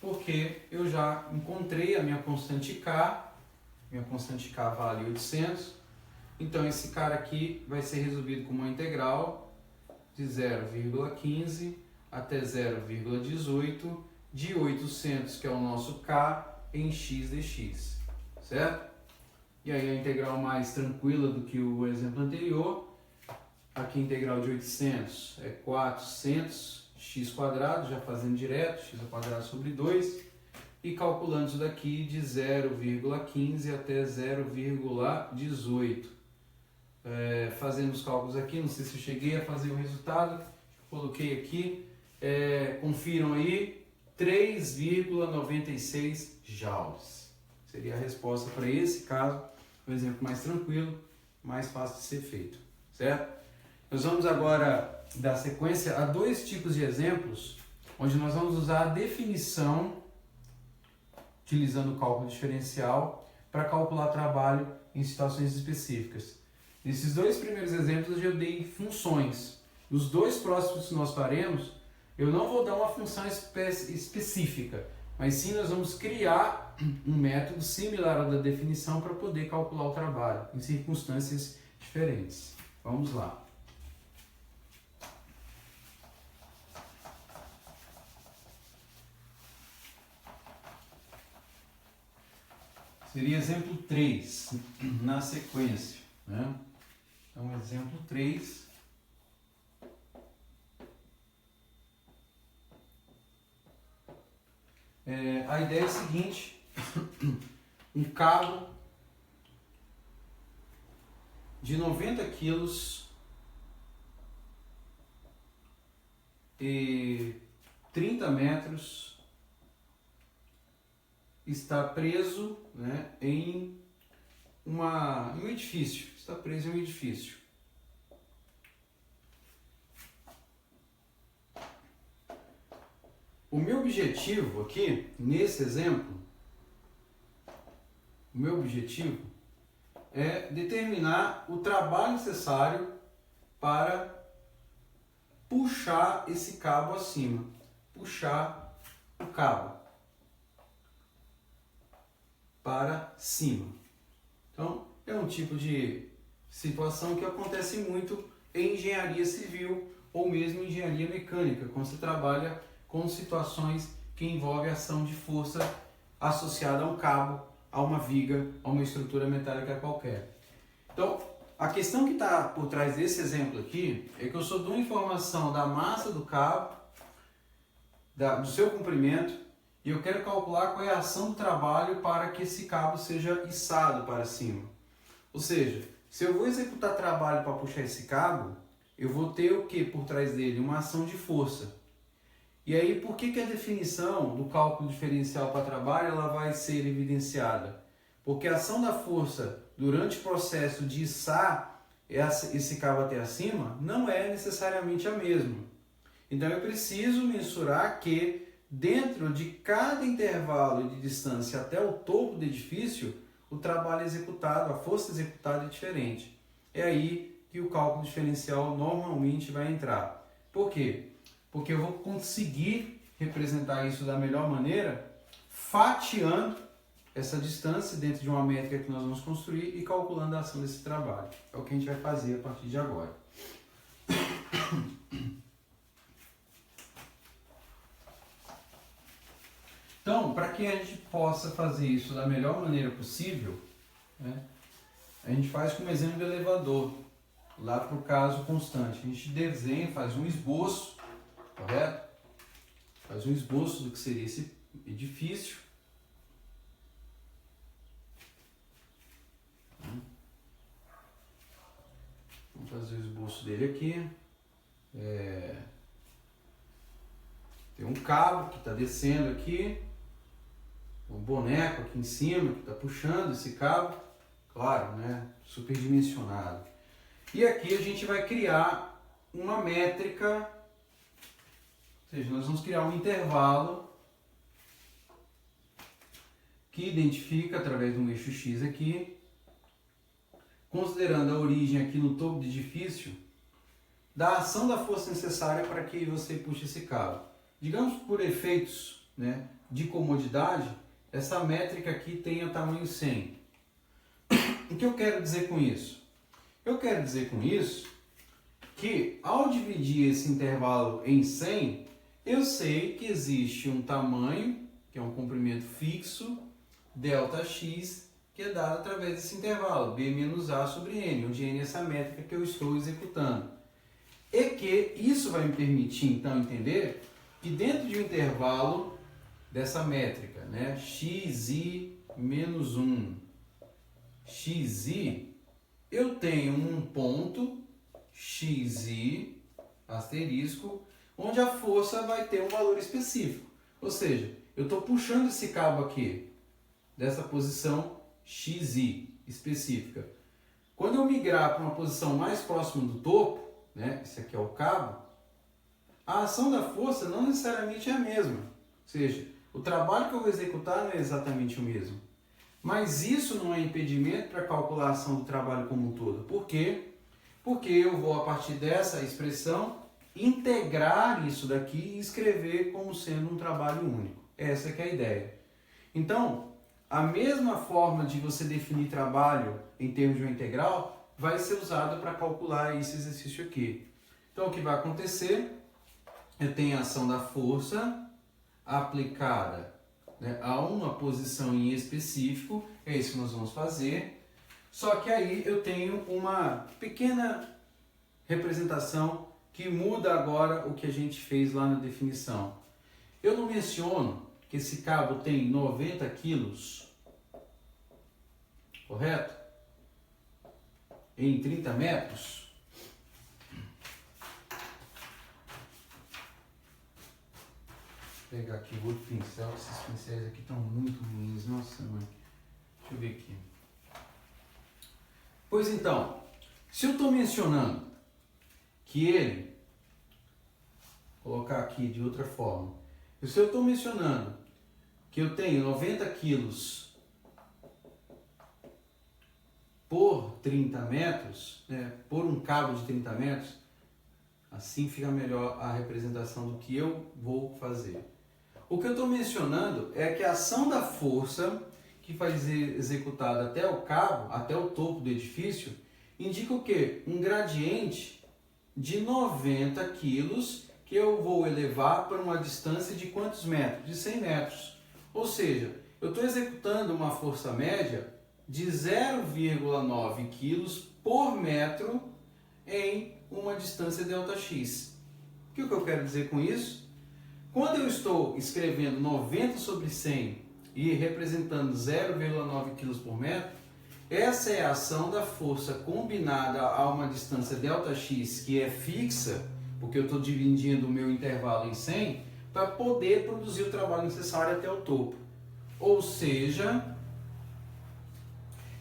porque eu já encontrei a minha constante k vale 800, então esse cara aqui vai ser resolvido com uma integral de 0,15 até 0,18 de 800, que é o nosso k, em x dx, certo? E aí a integral mais tranquila do que o exemplo anterior, aqui a integral de 800 é 400 x quadrado, já fazendo direto, x ao quadrado sobre 2, e calculando isso daqui de 0,15 até 0,18. Fazendo os cálculos aqui, não sei se eu cheguei a fazer o resultado, coloquei aqui, confiram aí, 3,96 joules. Seria a resposta para esse caso, um exemplo mais tranquilo, mais fácil de ser feito, certo? Nós vamos agora dar sequência a dois tipos de exemplos, onde nós vamos usar a definição, utilizando o cálculo diferencial, para calcular trabalho em situações específicas. Nesses dois primeiros exemplos eu dei funções. Nos dois próximos que nós faremos, eu não vou dar uma função específica, mas sim nós vamos criar um método similar ao da definição para poder calcular o trabalho em circunstâncias diferentes. Vamos lá. seria exemplo 3 na sequência, né? Então, exemplo 3. A ideia é a seguinte: um cabo de 90 quilos e 30 metros está preso, né, em um edifício. Está preso em um edifício. O meu objetivo aqui, nesse exemplo, o meu objetivo é determinar o trabalho necessário para puxar esse cabo acima. Puxar o cabo para cima. Então, é um tipo de situação que acontece muito em engenharia civil ou mesmo em engenharia mecânica, quando você trabalha com situações que envolvem ação de força associada a um cabo, a uma viga, a uma estrutura metálica qualquer. Então, a questão que está por trás desse exemplo aqui é que eu só dou informação da massa do cabo, do seu comprimento, e eu quero calcular qual é a ação do trabalho para que esse cabo seja içado para cima. Ou seja, se eu vou executar trabalho para puxar esse cabo, eu vou ter o que por trás dele? Uma ação de força. E aí, por que a definição do cálculo diferencial para trabalho ela vai ser evidenciada? Porque a ação da força durante o processo de içar esse cabo até acima não é necessariamente a mesma. Então, eu preciso mensurar que dentro de cada intervalo de distância até o topo do edifício, o trabalho executado, a força executada é diferente. É aí que o cálculo diferencial normalmente vai entrar. Por quê? Porque eu vou conseguir representar isso da melhor maneira fatiando essa distância dentro de uma métrica que nós vamos construir e calculando a ação desse trabalho. É o que a gente vai fazer a partir de agora. Então, para que a gente possa fazer isso da melhor maneira possível, né, a gente faz como exemplo do elevador, lá para o caso constante. A gente desenha, faz um esboço, correto? Faz um esboço do que seria esse edifício. Vamos fazer o esboço dele aqui. Tem um cabo que está descendo aqui. Um boneco aqui em cima que está puxando esse cabo. Claro, né? Superdimensionado. E aqui a gente vai criar uma métrica. Ou seja, nós vamos criar um intervalo que identifica através de um eixo X aqui, considerando a origem aqui no topo do edifício, da ação da força necessária para que você puxe esse cabo. Digamos por efeitos, né, de comodidade, essa métrica aqui tenha tamanho 100. O que eu quero dizer com isso? Eu quero dizer com isso que ao dividir esse intervalo em 100, eu sei que existe um tamanho, que é um comprimento fixo, ΔX, que é dado através desse intervalo, B menos A sobre N, onde N é essa métrica que eu estou executando. E que isso vai me permitir, então, entender que dentro de um intervalo dessa métrica, né, xi menos 1, xi, eu tenho um ponto, xi, asterisco, onde a força vai ter um valor específico. Ou seja, eu estou puxando esse cabo aqui, dessa posição xi específica. Quando eu migrar para uma posição mais próxima do topo, né, esse aqui é o cabo, a ação da força não necessariamente é a mesma. Ou seja, o trabalho que eu vou executar não é exatamente o mesmo. Mas isso não é impedimento para a calculação do trabalho como um todo. Por quê? Porque eu vou, a partir dessa expressão, integrar isso daqui e escrever como sendo um trabalho único. Essa que é a ideia. Então, a mesma forma de você definir trabalho em termos de uma integral vai ser usada para calcular esse exercício aqui. Então, o que vai acontecer? Eu tenho a ação da força aplicada né, a uma posição em específico, é isso que nós vamos fazer. Só que aí eu tenho uma pequena representação que muda agora o que a gente fez lá na definição. Eu não menciono que esse cabo tem 90 quilos, correto? Em 30 metros. Vou pegar aqui o outro pincel, esses pincéis aqui estão muito ruins, nossa mãe. Deixa eu ver aqui. Pois então, se eu estou mencionando que ele, vou colocar aqui de outra forma, se eu estou mencionando que eu tenho 90 quilos por 30 metros, né, por um cabo de 30 metros, assim fica melhor a representação do que eu vou fazer. O que eu estou mencionando é que a ação da força que vai ser executada até o cabo, até o topo do edifício, indica o quê? Um gradiente de 90 quilos que eu vou elevar para uma distância de quantos metros? De 100 metros. Ou seja, eu estou executando uma força média de 0,9 quilos por metro em uma distância ΔX. O que eu quero dizer com isso? Quando eu estou escrevendo 90 sobre 100 e representando 0,9 kg por metro, essa é a ação da força combinada a uma distância ΔX que é fixa, porque eu estou dividindo o meu intervalo em 100, para poder produzir o trabalho necessário até o topo. Ou seja,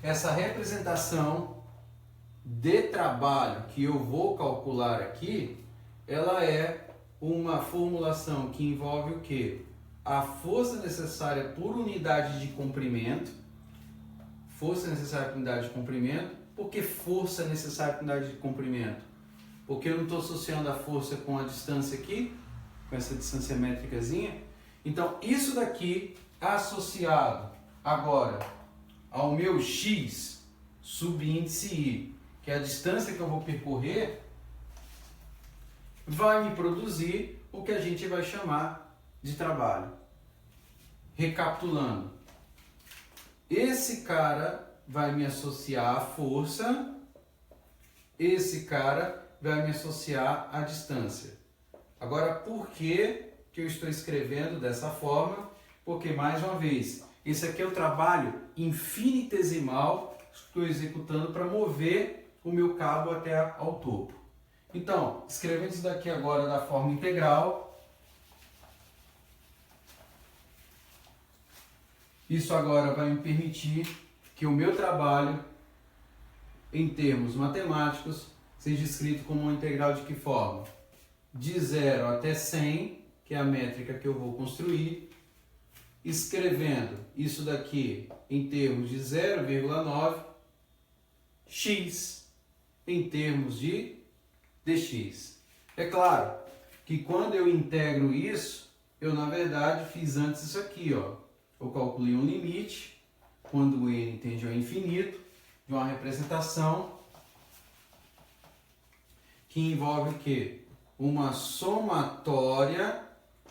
essa representação de trabalho que eu vou calcular aqui, ela é uma formulação que envolve o quê? A força necessária por unidade de comprimento. Força necessária por unidade de comprimento. Por que força necessária por unidade de comprimento? Porque eu não estou associando a força com a distância aqui, com essa distância métricazinha. Então, isso daqui associado agora ao meu x subíndice i, que é a distância que eu vou percorrer, vai me produzir o que a gente vai chamar de trabalho. Recapitulando, esse cara vai me associar à força, esse cara vai me associar à distância. Agora, por que eu estou escrevendo dessa forma? Porque, mais uma vez, esse aqui é o trabalho infinitesimal que estou executando para mover o meu cabo até ao topo. Então, escrevendo isso daqui agora da forma integral, isso agora vai me permitir que o meu trabalho, em termos matemáticos, seja escrito como uma integral de que forma? De 0 até 100, que é a métrica que eu vou construir, escrevendo isso daqui em termos de 0,9, x em termos de dx. É claro que quando eu integro isso, eu na verdade fiz antes isso aqui, ó. Eu calculei um limite, quando o n tende ao infinito, de uma representação que envolve o quê? Uma somatória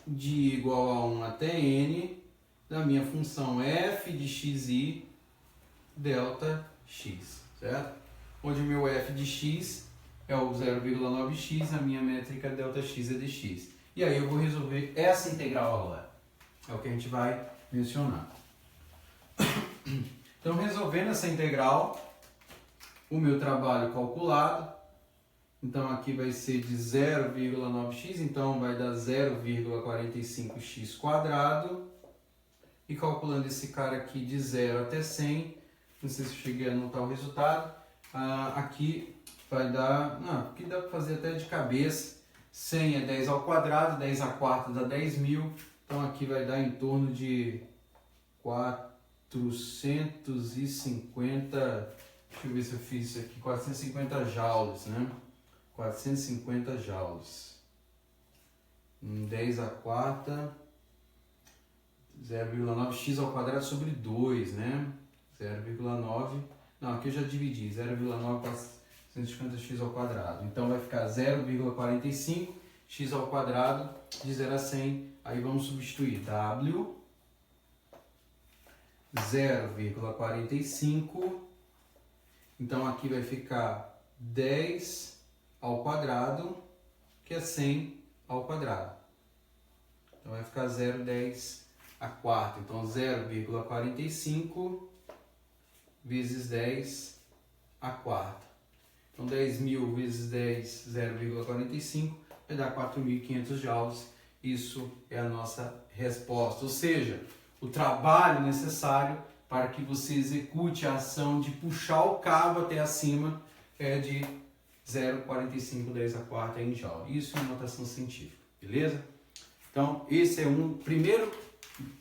de igual a 1 até n da minha função f de xi delta x, certo? Onde o meu f de x é o 0,9x, a minha métrica ΔX é dx. E aí eu vou resolver essa integral agora. É o que a gente vai mencionar. Então, resolvendo essa integral, o meu trabalho calculado, então aqui vai ser de 0,9x, então vai dar 0,45x quadrado. E calculando esse cara aqui de 0 até 100, não sei se eu cheguei a anotar o resultado, aqui vai dar, não, aqui dá para fazer até de cabeça, 100 é 10 ao quadrado, 10 a quarta dá 10.000, então aqui vai dar em torno de 450, deixa eu ver se eu fiz isso aqui, 450 joules, né? 450 joules. 10 a quarta, 0,9x ao quadrado sobre 2, né? 0,9, não, aqui eu já dividi, 0,9 450x ao quadrado. Então vai ficar 0,45x ao quadrado de 0 a 100. Aí vamos substituir W 0,45. Então aqui vai ficar 10 ao quadrado, que é 100 ao quadrado. Então vai ficar 0,10 a quarta. Então 0,45 vezes 10 a quarta. Então 10.000 vezes 10, 0,45, vai dar 4.500 joules. Isso é a nossa resposta. Ou seja, o trabalho necessário para que você execute a ação de puxar o cabo até acima é de 0,45 10 a quarta em joule. Isso é notação científica, beleza? Então, esse é um primeiro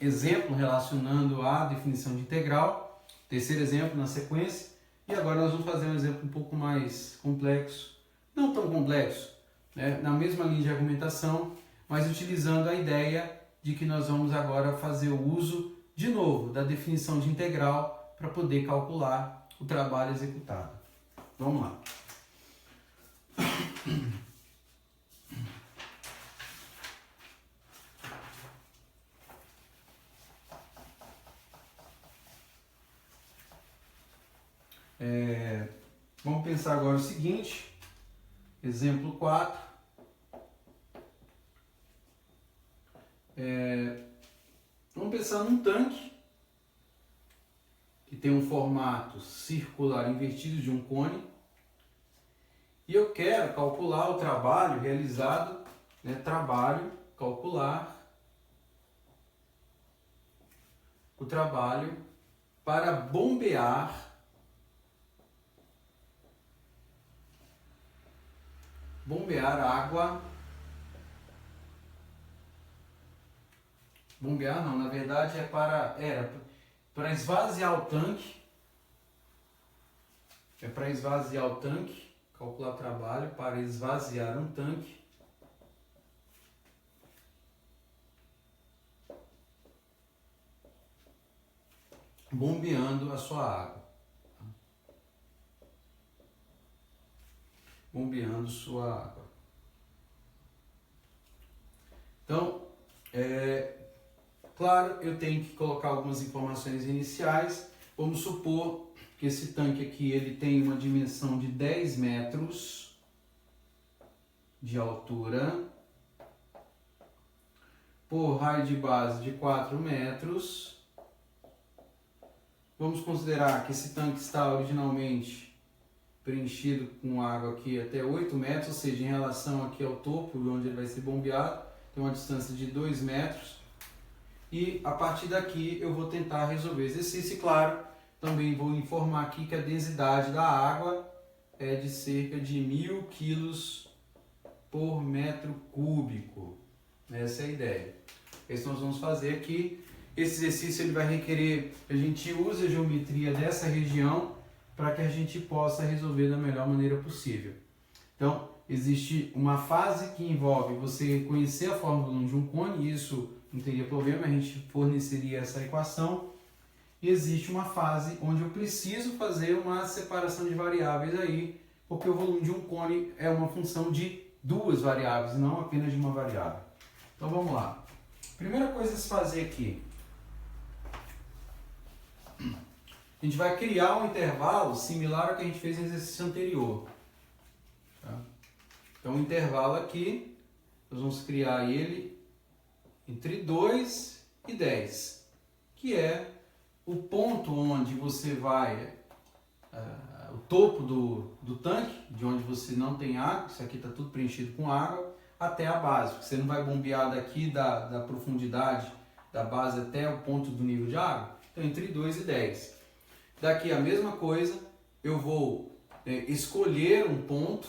exemplo relacionando a definição de integral. Terceiro exemplo na sequência. E agora nós vamos fazer um exemplo um pouco mais complexo. Não tão complexo, né? Na mesma linha de argumentação, mas utilizando a ideia de que nós vamos agora fazer o uso, de novo, da definição de integral para poder calcular o trabalho executado. Vamos lá. Vamos pensar agora o seguinte, exemplo 4. Vamos pensar num tanque que tem um formato circular invertido de um cone e eu quero calcular o trabalho realizado, né, calcular o trabalho para bombear água. Bombear não, na verdade era para esvaziar o tanque. É para esvaziar o tanque, calcular o trabalho para esvaziar um tanque. Bombeando a sua água. Bombeando sua água. Então, claro, eu tenho que colocar algumas informações iniciais. Vamos supor que esse tanque aqui ele tem uma dimensão de 10 metros de altura, por raio de base de 4 metros. Vamos considerar que esse tanque está originalmente preenchido com água aqui até 8 metros, ou seja, em relação aqui ao topo, onde ele vai ser bombeado, tem uma distância de 2 metros. E a partir daqui eu vou tentar resolver o exercício e, claro, também vou informar aqui que a densidade da água é de cerca de 1.000 quilos por metro cúbico. Essa é a ideia. Isso nós vamos fazer aqui. Esse exercício ele vai requerer que a gente use a geometria dessa região para que a gente possa resolver da melhor maneira possível. Então, existe uma fase que envolve você conhecer a forma do volume de um cone, isso não teria problema, a gente forneceria essa equação. E existe uma fase onde eu preciso fazer uma separação de variáveis aí, porque o volume de um cone é uma função de duas variáveis, não apenas de uma variável. Então vamos lá. Primeira coisa a se fazer aqui. A gente vai criar um intervalo similar ao que a gente fez no exercício anterior. Tá? Então o intervalo aqui, nós vamos criar ele entre 2 e 10, que é o ponto onde você vai, o topo do tanque, de onde você não tem água, isso aqui está tudo preenchido com água, até a base, porque você não vai bombear daqui da profundidade da base até o ponto do nível de água, então entre 2 e 10. Daqui a mesma coisa, eu vou escolher um ponto,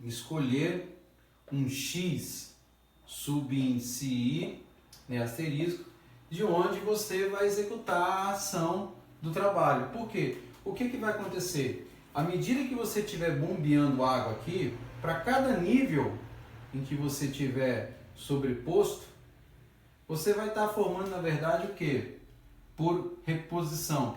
escolher um X subíndice I, né, asterisco, de onde você vai executar a ação do trabalho. Por quê? O que vai acontecer? À medida que você estiver bombeando água aqui, para cada nível em que você tiver sobreposto, você vai estar formando, na verdade, o quê? Por representação,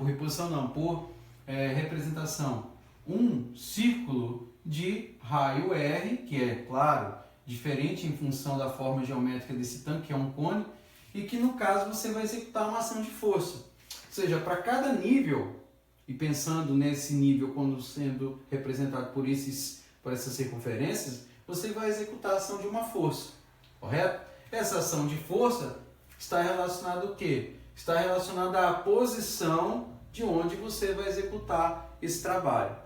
um círculo de raio R, que é, claro, diferente em função da forma geométrica desse tanque, que é um cone, e que no caso você vai executar uma ação de força. Ou seja, para cada nível, e pensando nesse nível quando sendo representado por essas circunferências, você vai executar a ação de uma força, correto? Essa ação de força está relacionada ao quê? Está relacionada à posição de onde você vai executar esse trabalho.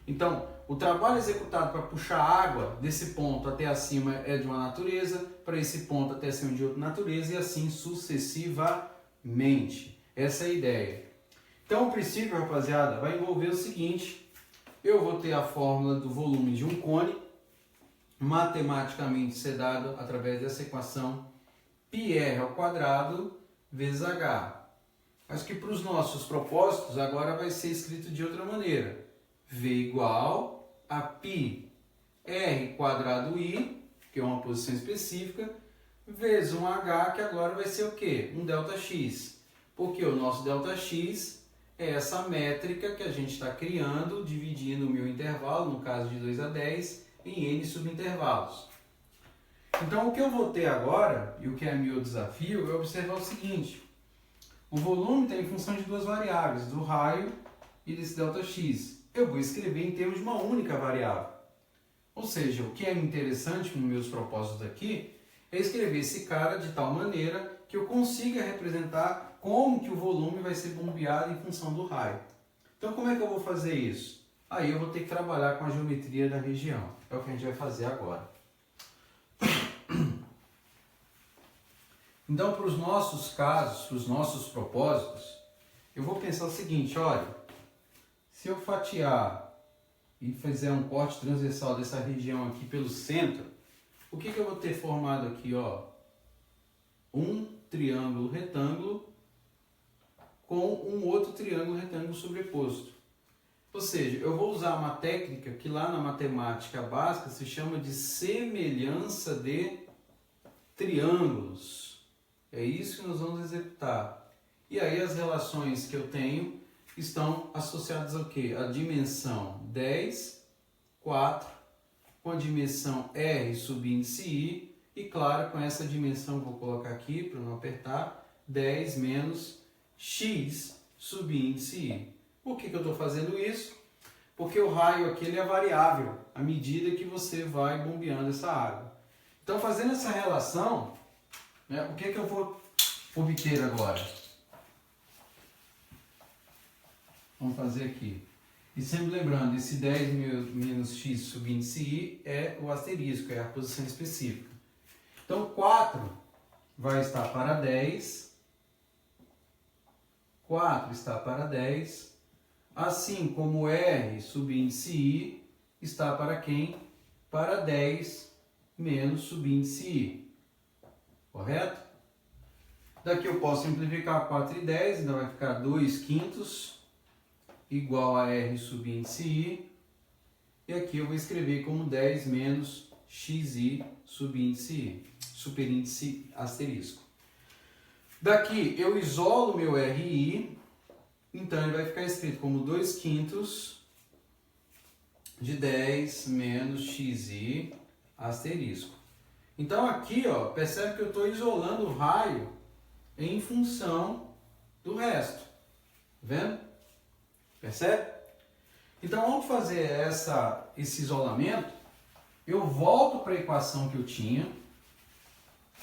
Então, o trabalho executado para puxar água desse ponto até acima é de uma natureza, para esse ponto até acima de outra natureza e assim sucessivamente. Essa é a ideia. Então, o princípio, rapaziada, vai envolver o seguinte: eu vou ter a fórmula do volume de um cone, matematicamente ser dado através dessa equação πr² vezes h. Mas que para os nossos propósitos agora vai ser escrito de outra maneira. V igual a πr² i, que é uma posição específica, vezes um h, que agora vai ser o quê? Um ΔX. Porque o nosso ΔX é essa métrica que a gente está criando, dividindo o meu intervalo, no caso de 2 a 10, em n subintervalos. Então, o que eu vou ter agora, e o que é meu desafio, é observar o seguinte: o volume está em função de duas variáveis, do raio e desse ΔX. Eu vou escrever em termos de uma única variável. Ou seja, o que é interessante nos meus propósitos aqui é escrever esse cara de tal maneira que eu consiga representar como que o volume vai ser bombeado em função do raio. Então, como é que eu vou fazer isso? Aí eu vou ter que trabalhar com a geometria da região. É o que a gente vai fazer agora. Então, para os nossos casos, para os nossos propósitos, eu vou pensar o seguinte: olha, se eu fatiar e fizer um corte transversal dessa região aqui pelo centro, o que eu vou ter formado aqui? Ó? Um triângulo retângulo com um outro triângulo retângulo sobreposto. Ou seja, eu vou usar uma técnica que lá na matemática básica se chama de semelhança de triângulos. É isso que nós vamos executar. E aí as relações que eu tenho estão associadas ao quê? A dimensão 10, 4, com a dimensão R subíndice I, e claro, com essa dimensão, vou colocar aqui para não apertar, 10 menos X subíndice I. Por que eu estou fazendo isso? Porque o raio aqui ele é variável à medida que você vai bombeando essa água. Então, fazendo essa relação, né, o que eu vou obter agora? Vamos fazer aqui. E sempre lembrando, esse 10 menos x subíndice i é o asterisco, é a posição específica. Então, 4 vai estar para 10. 4 está para 10. Assim como r subíndice i está para quem? Para 10 menos subíndice i. Correto? Daqui eu posso simplificar 4 e 10, então vai ficar 2 quintos igual a r subíndice i. E aqui eu vou escrever como 10 menos xi subíndice i, superíndice asterisco. Daqui eu isolo meu ri, então ele vai ficar escrito como 2 quintos de 10 menos xi asterisco. Então aqui, ó, percebe que eu estou isolando o raio em função do resto. Tá vendo? Percebe? Então, ao fazer esse isolamento, eu volto para a equação que eu tinha,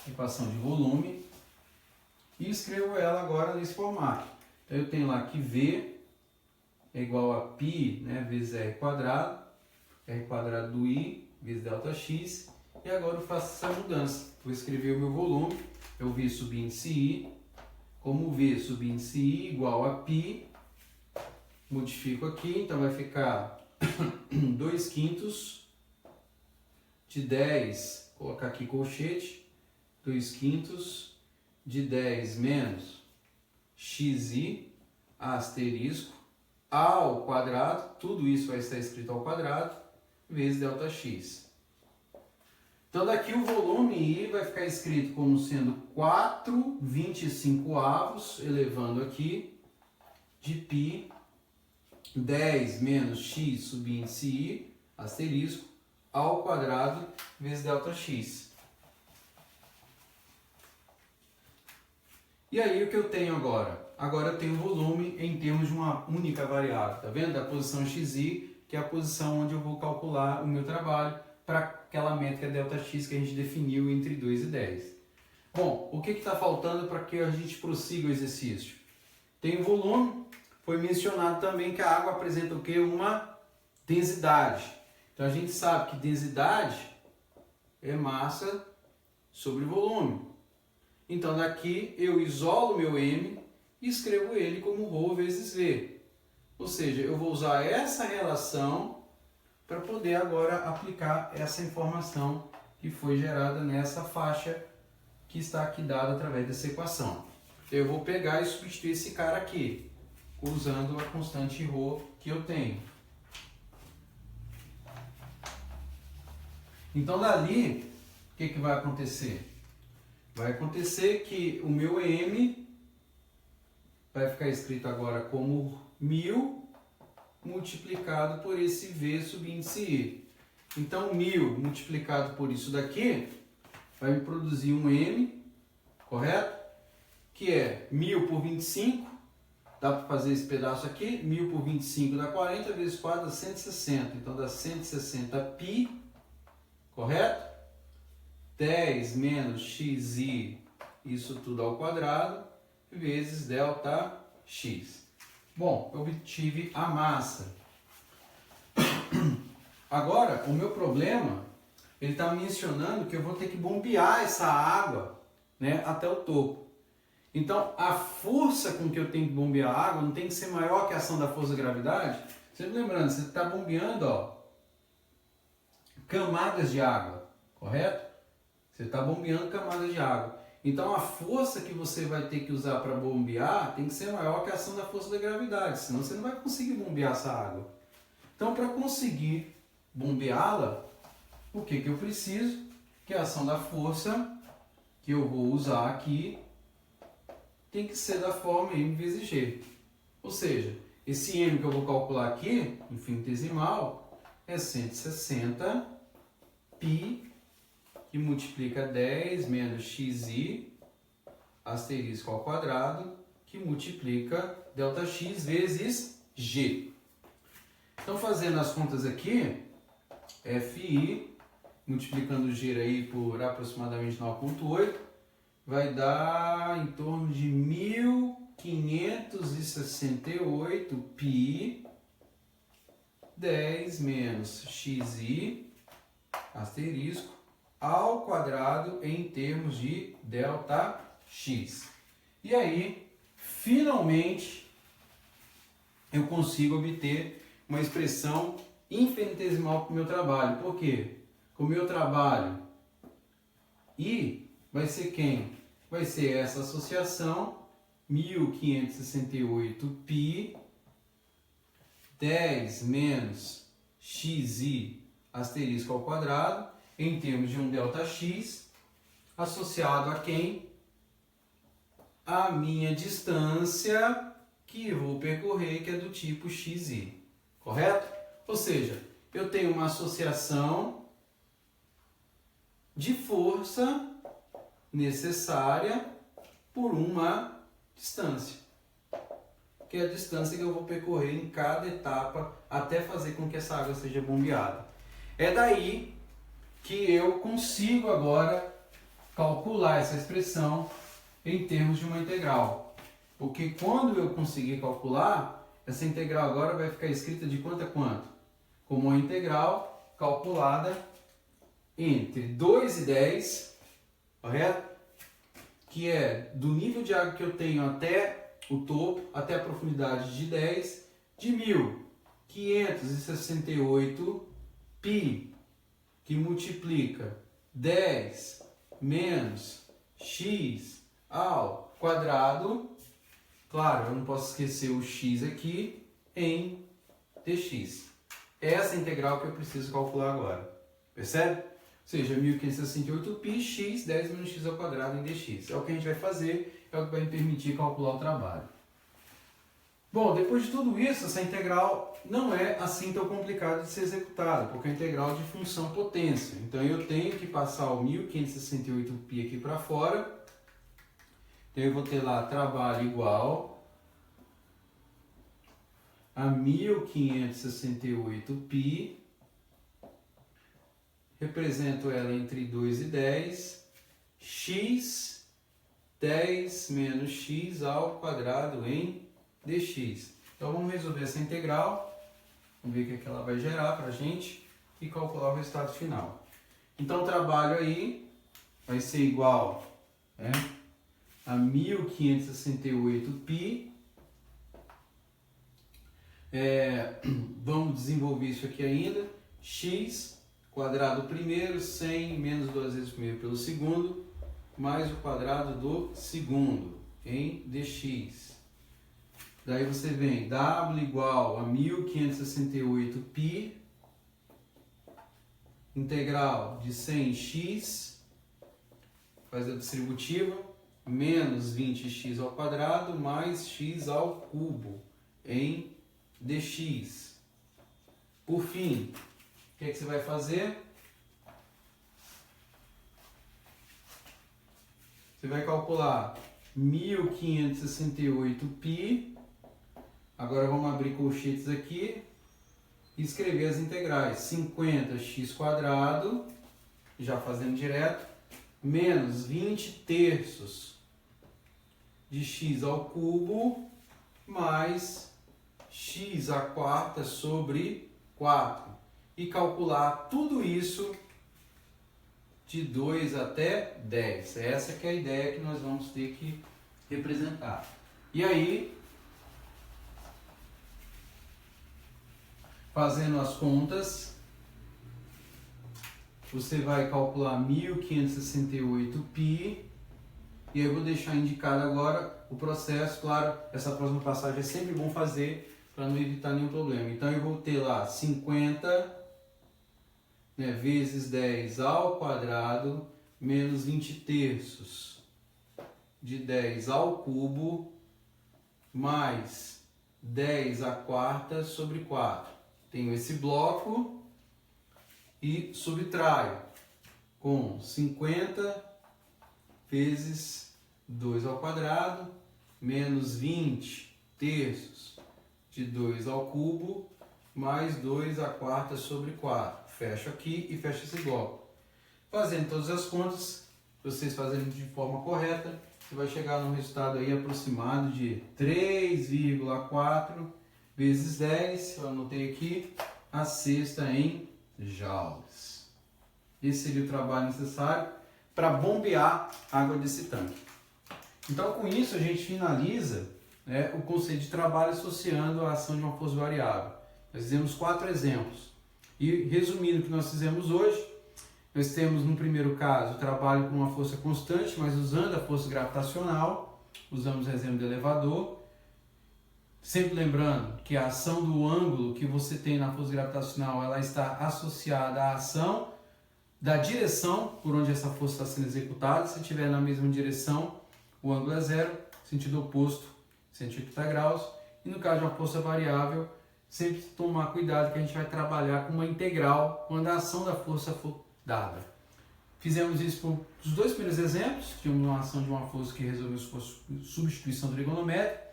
equação de volume, e escrevo ela agora nesse formato. Então, eu tenho lá que V é igual a π, né, vezes r quadrado do i vezes ΔX, e agora eu faço essa mudança. Vou escrever o meu volume, eu V subíndice i, como V subíndice i igual a π, modifico aqui, então vai ficar 2 quintos de 10, vou colocar aqui colchete, 2 quintos de 10 menos xi asterisco ao quadrado, tudo isso vai estar escrito ao quadrado, vezes ΔX. Então daqui o volume I vai ficar escrito como sendo 4/25, elevando aqui, de π 10 menos x subíndice i, asterisco, ao quadrado vezes ΔX. E aí o que eu tenho agora? Agora eu tenho volume em termos de uma única variável, tá vendo? Da posição xi, que é a posição onde eu vou calcular o meu trabalho para aquela métrica ΔX que a gente definiu entre 2 e 10. Bom, o que está faltando para que a gente prossiga o exercício? Tem o volume, foi mencionado também que a água apresenta o quê? Uma densidade. Então a gente sabe que densidade é massa sobre volume. Então daqui eu isolo meu M e escrevo ele como ρ vezes V. Ou seja, eu vou usar essa relação para poder agora aplicar essa informação que foi gerada nessa faixa que está aqui dada através dessa equação. Eu vou pegar e substituir esse cara aqui, usando a constante ρ que eu tenho. Então dali, o que vai acontecer? Vai acontecer que o meu M vai ficar escrito agora como 1000 multiplicado por esse V subíndice I. Então 1000 multiplicado por isso daqui vai me produzir um M, correto? Que é 1000 por 25, dá para fazer esse pedaço aqui, 1000 por 25 dá 40, vezes 4 dá 160, então dá 160 π, correto? 10 menos xi, isso tudo ao quadrado, vezes ΔX. Bom, eu obtive a massa. Agora, o meu problema, ele está mencionando que eu vou ter que bombear essa água, né, até o topo. Então, a força com que eu tenho que bombear a água não tem que ser maior que a ação da força da gravidade. Sempre lembrando, você está bombeando, ó, camadas de água, correto? Você está bombeando camadas de água. Então a força que você vai ter que usar para bombear tem que ser maior que a ação da força da gravidade, senão você não vai conseguir bombear essa água. Então para conseguir bombeá-la, o que eu preciso? Que a ação da força que eu vou usar aqui tem que ser da forma m vezes g. Ou seja, esse m que eu vou calcular aqui, infinitesimal, é 160 π, que multiplica 10 menos xi asterisco ao quadrado, que multiplica ΔX vezes g. Então, fazendo as contas aqui, Fi, multiplicando o g aí por aproximadamente 9,8, vai dar em torno de 1568 π, 10 menos xi asterisco ao quadrado em termos de ΔX. E aí, finalmente, eu consigo obter uma expressão infinitesimal para o meu trabalho. Por quê? O meu trabalho I vai ser quem? Vai ser essa associação, 1568 π, 10 menos xi asterisco ao quadrado, em termos de um ΔX, associado a quem? A minha distância que eu vou percorrer, que é do tipo xi, correto? Ou seja, eu tenho uma associação de força necessária por uma distância, que é a distância que eu vou percorrer em cada etapa até fazer com que essa água seja bombeada. É daí que eu consigo agora calcular essa expressão em termos de uma integral. Porque quando eu conseguir calcular, essa integral agora vai ficar escrita de quanto a quanto? Como uma integral calculada entre 2 e 10, correto? Que é do nível de água que eu tenho até o topo, até a profundidade de 10, de 1568 π, que multiplica 10 menos x ao quadrado. Claro, eu não posso esquecer o x aqui em dx. Essa integral que eu preciso calcular agora. Percebe? Ou seja, 1568 π, x, 10 menos x ao quadrado em dx. É o que a gente vai fazer, é o que vai me permitir calcular o trabalho. Bom, depois de tudo isso, essa integral não é assim tão complicada de ser executada, porque é a integral de função potência. Então eu tenho que passar o 1568 π aqui para fora, Eu vou ter lá trabalho igual a 1568π. Represento ela entre 2 e 10. X 10 menos x ao quadrado em dx. Então vamos resolver essa integral. Vamos ver o que ela vai gerar para a gente e calcular o resultado final. Então o trabalho aí vai ser igual a 1568π. Vamos desenvolver isso aqui ainda. X quadrado primeiro, 100 menos 2 vezes o primeiro pelo segundo, mais o quadrado do segundo em dx. Daí você vem W igual a 1568π, integral de 100x, faz a distributiva, menos 20x ao quadrado, mais x ao cubo em dx. Por fim, o que você vai fazer? Você vai calcular 1568π. Agora vamos abrir colchetes aqui e escrever as integrais. 50x², já fazendo direto, menos 20 terços de x ao cubo, mais x² sobre 4. E calcular tudo isso de 2 até 10. Essa que é a ideia que nós vamos ter que representar. E aí, fazendo as contas, você vai calcular 1568π. E eu vou deixar indicado agora o processo. Claro, essa próxima passagem é sempre bom fazer para não evitar nenhum problema. Então eu vou ter lá 50 vezes 10 ao quadrado menos 20 terços de 10 ao cubo mais 10² sobre 4. Tenho esse bloco e subtraio com 50 vezes 2 ao quadrado menos 20 terços de 2 ao cubo mais 2² sobre 4. Fecho aqui e fecho esse bloco. Fazendo todas as contas, vocês fazendo de forma correta, você vai chegar num resultado aí aproximado de 3,4 vezes 10, eu anotei aqui, a sexta em joules. Esse seria o trabalho necessário para bombear a água desse tanque. Então, com isso, a gente finaliza o conceito de trabalho associando a ação de uma força variável. Nós fizemos 4 exemplos. E resumindo o que nós fizemos hoje, nós temos no primeiro caso o trabalho com uma força constante, mas usando a força gravitacional, usamos o exemplo do elevador. Sempre lembrando que a ação do ângulo que você tem na força gravitacional, ela está associada à ação da direção por onde essa força está sendo executada. Se estiver na mesma direção, o ângulo é 0, sentido oposto, 180 graus. E no caso de uma força variável, sempre tomar cuidado que a gente vai trabalhar com uma integral quando a ação da força for dada. Fizemos isso para os 2 primeiros exemplos, de uma ação de uma força que resolveu substituição trigonométrica,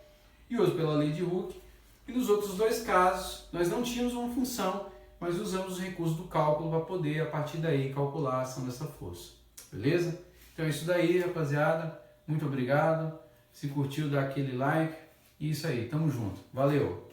e outro pela lei de Hooke. E nos outros 2 casos, nós não tínhamos uma função, mas usamos os recursos do cálculo para poder, a partir daí, calcular a ação dessa força. Beleza? Então é isso daí, rapaziada. Muito obrigado. Se curtiu, dá aquele like. E isso aí, tamo junto. Valeu!